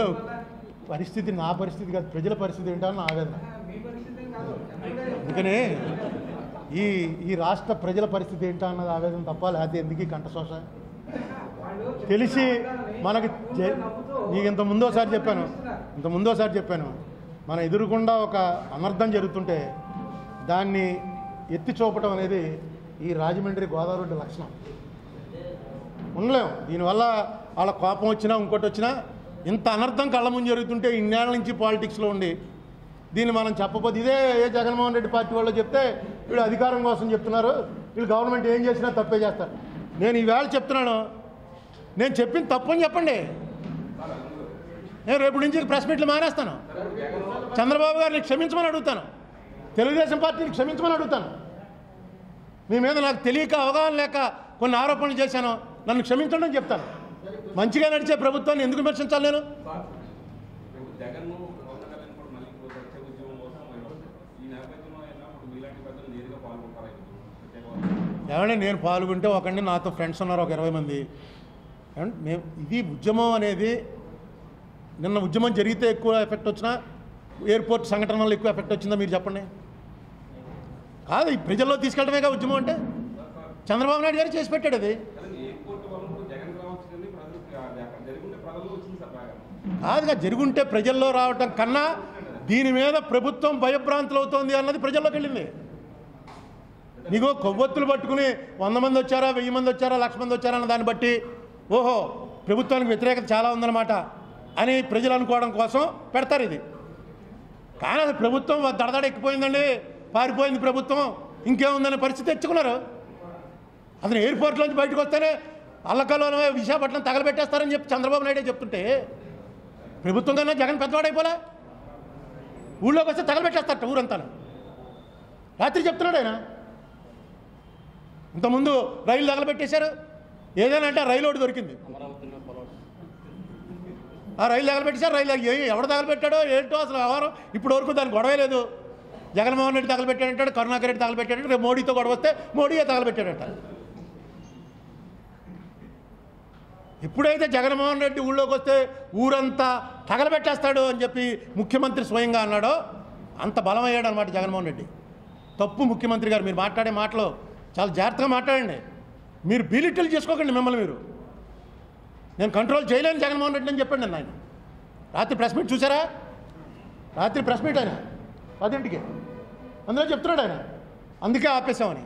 పరిస్థితి నా పరిస్థితి కాదు, ప్రజల పరిస్థితి ఏంటో నా ఆవేదన. అందుకనే ఈ రాష్ట్ర ప్రజల పరిస్థితి ఏంటో అన్నది ఆవేదన తప్ప, లేకపోతే ఎందుకు ఈ కంఠశోష? తెలిసి మనకి నీకు ఇంత ముందోసారి చెప్పాను, మన ఎదురుకుండా ఒక అనర్థం జరుగుతుంటే దాన్ని ఎత్తి చూపటం అనేది ఈ రాజమండ్రి గోదావరి లక్షణం. ఉండలేము. దీనివల్ల వాళ్ళ కోపం వచ్చినా ఇంకోటి వచ్చినా ఇంత అనర్థం కళ్ళ ముందు జరుగుతుంటే ఇన్నేళ్ల నుంచి పాలిటిక్స్లో ఉండి దీన్ని మనం చెప్పబోదు. ఇదే జగన్మోహన్ రెడ్డి పార్టీ వాళ్ళు చెప్తే వీళ్ళు అధికారం కోసం చెప్తున్నారు, వీళ్ళు గవర్నమెంట్ ఏం చేసినా తప్పే చేస్తారు. నేను ఈవేళ చెప్తున్నాను, నేను చెప్పింది తప్పు అని చెప్పండి. నేను రేపు నుంచి ప్రెస్ మీట్లు మానేస్తాను. చంద్రబాబు గారిని క్షమించమని అడుగుతాను, తెలుగుదేశం పార్టీని క్షమించమని అడుగుతాను. మీ మీద నాకు తెలియక అవగాహన లేక కొన్ని ఆరోపణలు చేశాను, నన్ను క్షమించండి అని చెప్తాను. మంచిగా నడిచే ప్రభుత్వాన్ని ఎందుకు విమర్శించాలి నేను? ఏమంటే నేను పాల్గొంటే ఒకండి, నాతో ఫ్రెండ్స్ ఉన్నారు ఒక 20 మంది. మేము ఇది ఉద్యమం అనేది, నిన్న ఉద్యమం జరిగితే ఎక్కువ ఎఫెక్ట్ వచ్చినా ఎయిర్పోర్ట్ సంఘటన వల్ల ఎక్కువ ఎఫెక్ట్ వచ్చిందా మీరు చెప్పండి? కాదు, ఈ ప్రజల్లో తీసుకెళ్ళడమేగా ఉద్యమం అంటే. చంద్రబాబు నాయుడు గారు చేసి పెట్టాడు అది. కాదుగా, జరుగుంటే ప్రజల్లో రావటం కన్నా దీని మీద ప్రభుత్వం భయభ్రాంతులు అవుతోంది అన్నది ప్రజల్లోకి వెళ్ళింది. నీకు కొవ్వొత్తులు పట్టుకుని 100 మంది వచ్చారా, 1000 మంది వచ్చారా, 1,00,000 మంది వచ్చారా అన్న దాన్ని బట్టి ఓహో ప్రభుత్వానికి వ్యతిరేకత చాలా ఉందన్నమాట అని ప్రజలు అనుకోవడం కోసం పెడతారు ఇది. కానీ అది ప్రభుత్వం దడదడ ఎక్కిపోయిందండి, పారిపోయింది ప్రభుత్వం, ఇంకేముందనే పరిస్థితి తెచ్చుకున్నారు. అతను ఎయిర్పోర్ట్లోంచి బయటకు వస్తేనే అల్లకల్లోనే విశాఖపట్నం తగలబెట్టేస్తారని చెప్పి చంద్రబాబు నాయుడే చెప్తుంటే ప్రభుత్వం కన్నా జగన్ పెద్దవాడైపోలే. ఊళ్ళోకి వస్తే తగలబెట్టేస్తారట ఊరంతా. రాత్రి చెప్తున్నాడు ఆయన. ఇంతకుముందు రైలు తగలబెట్టేశారు. ఏదైనా అంటే రైలు ఒకటి దొరికింది, ఆ రైలు తగలబెట్టేశారు. రైలు ఎవడు తగలబెట్టాడో ఏంటో అసలు వ్యవహారం ఇప్పుడు వరకు దానికి గొడవే లేదు. జగన్మోహన్ రెడ్డి తగలబెట్టాడంటాడు, కరుణాకర్ రెడ్డి తగలబెట్టాడంటే, రేపు మోడీతో గొడవ వస్తే మోడీయే తగలబెట్టాడట. ఎప్పుడైతే జగన్మోహన్ రెడ్డి ఊళ్ళోకి వస్తే ఊరంతా తగలబెట్టేస్తాడు అని చెప్పి ముఖ్యమంత్రి స్వయంగా అన్నాడో అంత బలమయ్యాడు అనమాట జగన్మోహన్ రెడ్డి. తప్పు ముఖ్యమంత్రి గారు, మీరు మాట్లాడే మాటలు చాలా జాగ్రత్తగా మాట్లాడండి. మీరు బీలిటిల్ చేసుకోకండి మిమ్మల్ని మీరు. నేను కంట్రోల్ చేయలేను జగన్మోహన్ రెడ్డి అని చెప్పండి ఆయన. రాత్రి ప్రెస్ మీట్ చూసారా? రాత్రి ప్రెస్ మీట్ ఆయన 10ంటికి, అందులో చెప్తున్నాడు ఆయన అందుకే ఆపేశామని.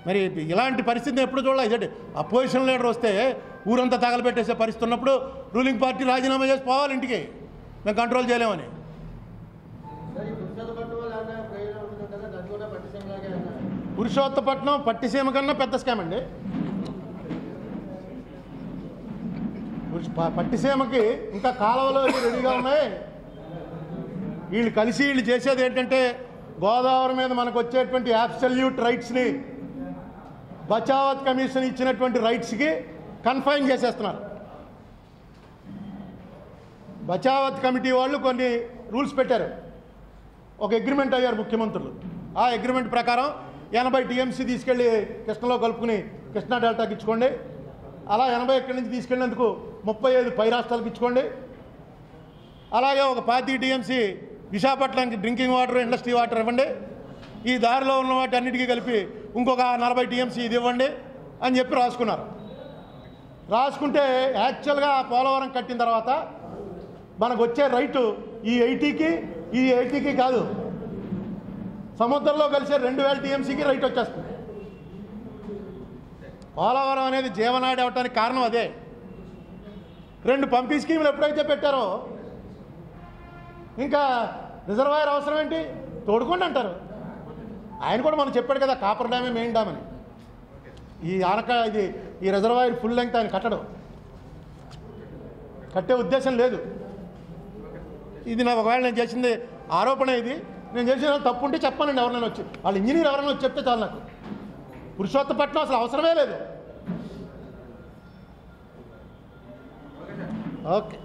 మరి ఇలాంటి పరిస్థితిని ఎప్పుడు చూడాలి? ఇదండి అపోజిషన్ లీడర్ వస్తే ఊరంతా తగలబెట్టేసే పరిస్థితి ఉన్నప్పుడు రూలింగ్ పార్టీ రాజీనామా చేసి పోవాలి ఇంటికి, మేము కంట్రోల్ చేయలేమని. పురుషోత్తపట్నం పట్టిసీమ కన్నా పెద్ద స్కామ్ అండి. పట్టిసీమకి ఇంకా కాలువలో రెడీగా ఉన్నాయి. వీళ్ళు కలిసి వీళ్ళు చేసేది ఏంటంటే గోదావరి మీద మనకు వచ్చేటువంటి అబ్సల్యూట్ రైట్స్ని బచావత్ కమిషన్ ఇచ్చినటువంటి రైట్స్కి కన్ఫైన్ చేసేస్తున్నారు. బచావత్ కమిటీ వాళ్ళు కొన్ని రూల్స్ పెట్టారు. ఒక అగ్రిమెంట్ అయ్యారు ముఖ్యమంత్రులు. ఆ అగ్రిమెంట్ ప్రకారం 80 టీఎంసీ తీసుకెళ్ళి కృష్ణలో కలుపుకుని కృష్ణా డెల్టాకి ఇచ్చుకోండి. అలా 80 ఇక్కడి నుంచి తీసుకెళ్ళినందుకు 35 పై రాష్ట్రాలకు ఇచ్చుకోండి. అలాగే ఒక 25 టీఎంసీ విశాఖపట్నానికి డ్రింకింగ్ వాటర్, ఇండస్ట్రీ వాటర్ ఇవ్వండి. ఈ దారిలో ఉన్న వాటి అన్నిటికీ కలిపి ఇంకొక 40 టీఎంసీ ఇది ఇవ్వండి అని చెప్పి రాసుకున్నారు. రాసుకుంటే యాక్చువల్గా పోలవరం కట్టిన తర్వాత మనకు వచ్చే రైటు ఈ 80కి కాదు, సముద్రంలో కలిసే 2000 టీఎంసీకి రైట్ వచ్చేస్తుంది. పోలవరం అనేది జీవనాడి అవటానికి కారణం అదే. 2 పంపీ స్కీములు ఎప్పుడైతే పెట్టారో ఇంకా రిజర్వాయర్ అవసరం ఏంటి, తోడుకోండి అంటారు. ఆయన కూడా మనం చెప్పాడు కదా, కాపర్ డ్యామే మెయిన్ డ్యామ్ అని. ఈ రిజర్వాయర్ ఫుల్ లెంగ్త్ ఆయన కట్టే ఉద్దేశం లేదు. ఇది నా ఒకవేళ నేను చేసింది ఆరోపణ, ఇది నేను చేసిన తప్పు ఉంటే చెప్పానండి. ఎవరైనా వచ్చి వాళ్ళ ఇంజనీర్ ఎవరైనా వచ్చి చెప్తే చాలు. నాకు పురుషోత్తపట్నం అసలు అవసరమే లేదు. ఓకే.